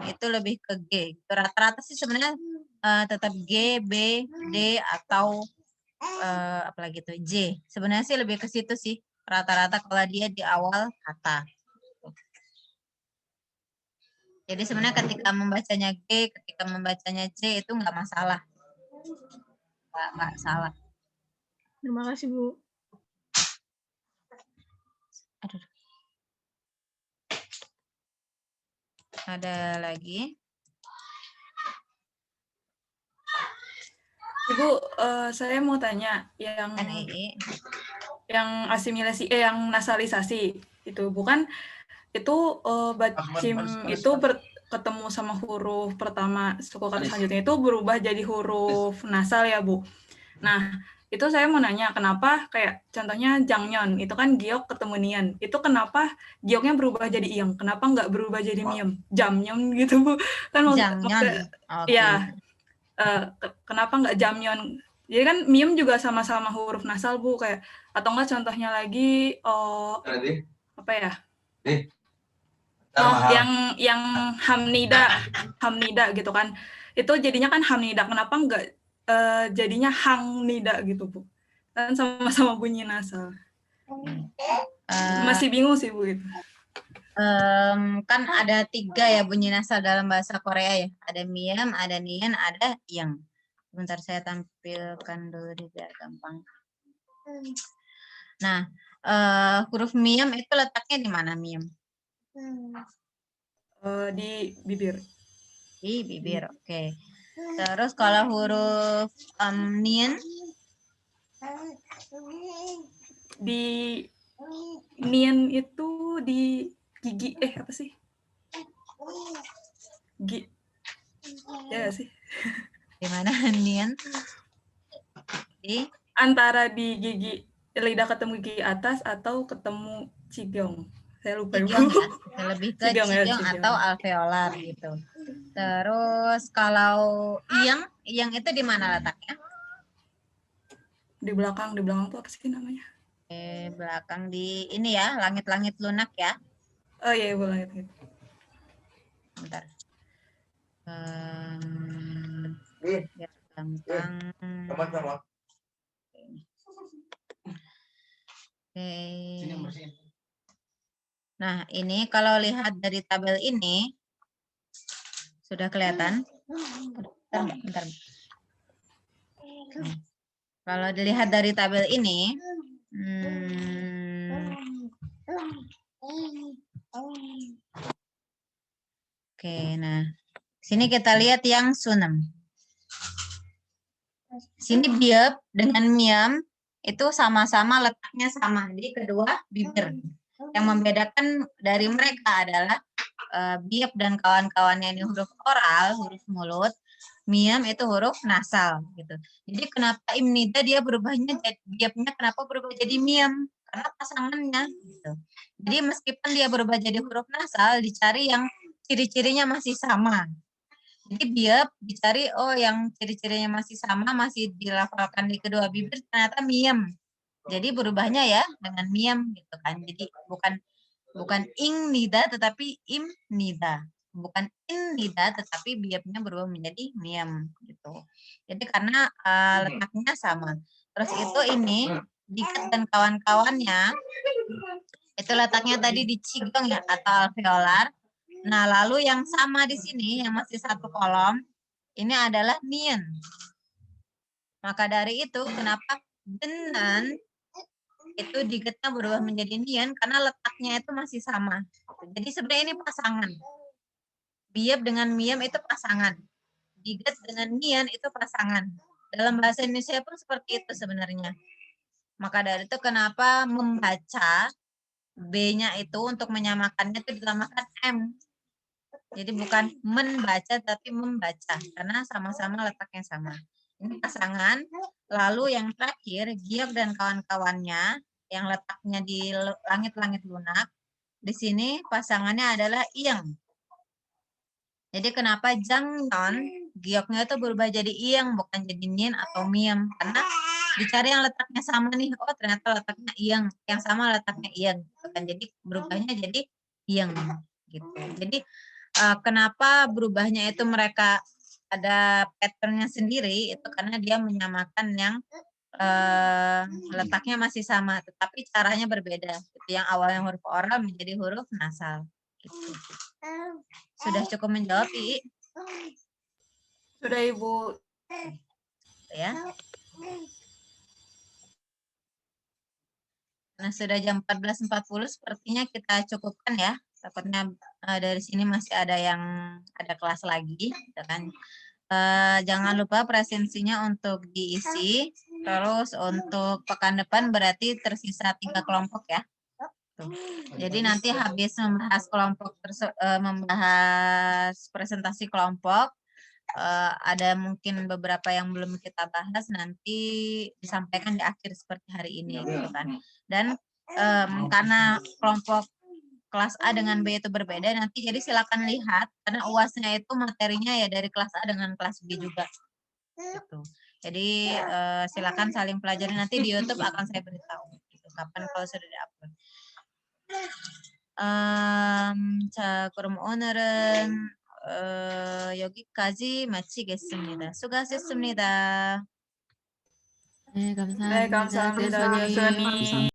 itu lebih ke G. Rata-rata sih sebenarnya tetap G, B, D atau apalagi tuh J. Sebenarnya sih lebih ke situ sih. Rata-rata kalau dia di awal kata. Jadi sebenarnya ketika membacanya G, ketika membacanya J itu nggak masalah. Nggak salah. Terima kasih, Bu. Aduh. Ada lagi? Ibu, saya mau tanya yang asimilasi, yang nasalisasi itu bukan itu bacim itu ketemu sama huruf pertama suku kata selanjutnya itu berubah jadi huruf nasal ya Bu. Nah itu saya mau nanya kenapa kayak contohnya jangnyeon itu kan giok ketemu nian itu kenapa gioknya berubah jadi iyang, kenapa nggak berubah jadi miem jamnyeon gitu Bu kan maksudnya ya kenapa nggak jamnyeon. Jadi kan miem juga sama-sama huruf nasal Bu kayak atau enggak contohnya lagi apa ya? Yang hamnida gitu kan. Itu jadinya kan hamnida. Kenapa enggak jadinya hangnida gitu, Bu? Kan sama-sama bunyi nasal. Masih bingung sih, Bu itu. Kan ada 3 ya bunyi nasal dalam bahasa Korea ya. Ada miem, ada nien, ada yang. Sebentar saya tampilkan dulu biar gampang. Nah, huruf miem itu letaknya di mana miem? Di bibir. Di bibir, oke. Terus kalau huruf nien? Di nien itu di gigi, apa sih? Ya gak sih? Di mana nien? Di? Antara di gigi, lidah ketemu gigi atas atau ketemu cigyong. Saya lupa. Cigyong ya, lebih ke cigyong atau alveolar gitu. Terus kalau iyang itu di mana letaknya? Di belakang tuh apa sih namanya? Belakang di ini ya, langit-langit lunak ya. Oh iya, boleh gitu. Bentar. Biar gampang. Nah, ini kalau lihat dari tabel ini sudah kelihatan. Bentar. Kalau dilihat dari tabel ini, oke, nah sini kita lihat yang sunem. Sini biep dengan miam itu sama-sama letaknya sama di kedua bibir. Yang membedakan dari mereka adalah biep dan kawan-kawannya ini huruf oral, huruf mulut. Miam itu huruf nasal gitu. Jadi kenapa imnida dia berubahnya biepnya kenapa berubah jadi miam? Karena pasangannya gitu. Jadi meskipun dia berubah jadi huruf nasal, dicari yang ciri-cirinya masih sama. Jadi biep dicari yang ciri-cirinya masih sama, masih dilafalkan di kedua bibir ternyata miam. Jadi berubahnya ya dengan miam gitu kan. Jadi bukan ing nida tetapi im nida. Bukan in nida tetapi biepnya berubah menjadi miam gitu. Jadi karena letaknya sama. Terus itu ini diket dan kawan-kawannya itu letaknya tadi di cigong ya atau alveolar. Nah, lalu yang sama di sini yang masih satu kolom ini adalah nien. Maka dari itu kenapa denan itu digetnya berubah menjadi nien karena letaknya itu masih sama. Jadi sebenarnya ini pasangan. Biep dengan miam itu pasangan. Diget dengan nien itu pasangan. Dalam bahasa Indonesia pun seperti itu sebenarnya. Maka dari itu kenapa membaca B-nya itu untuk menyamakannya itu ditambahkan M. Jadi bukan membaca tapi membaca karena sama-sama letaknya sama. Ini pasangan. Lalu yang terakhir Giok dan kawan-kawannya yang letaknya di langit-langit lunak. Di sini pasangannya adalah Iyeng. Jadi kenapa Jangnon Gioknya itu berubah jadi Iyeng bukan jadi Nien atau Miem karena dicari yang letaknya sama nih. Oh ternyata letaknya Iyeng, yang sama letaknya Iyeng. Jadi berubahnya jadi Iyeng gitu. Jadi kenapa berubahnya itu mereka ada patternnya sendiri itu karena dia menyamakan yang letaknya masih sama tetapi caranya berbeda. Gitu. Yang awalnya huruf oral menjadi huruf nasal. Gitu. Sudah cukup menjawab, I? Sudah, Ibu. Ya. Nah, sudah jam 14.40 sepertinya kita cukupkan ya. Takutnya dari sini masih ada yang ada kelas lagi, gitu kan. Jangan lupa presensinya untuk diisi. Terus untuk pekan depan berarti tersisa 3 kelompok ya. Tuh. Jadi nanti habis membahas membahas presentasi kelompok, ada mungkin beberapa yang belum kita bahas nanti disampaikan di akhir seperti hari ini gitu kan. Dan karena kelompok kelas A dengan B itu berbeda nanti jadi silakan lihat karena UASnya itu materinya ya dari kelas A dengan kelas B juga. Gitu. Jadi silakan saling pelajari nanti di YouTube akan saya beritahu gitu, kapan kalau sudah di-upload. 자, 그럼 오늘은 여기까지 마치겠습니다. 수고하셨습니다. 네, 감사합니다. 수고하셨습니다.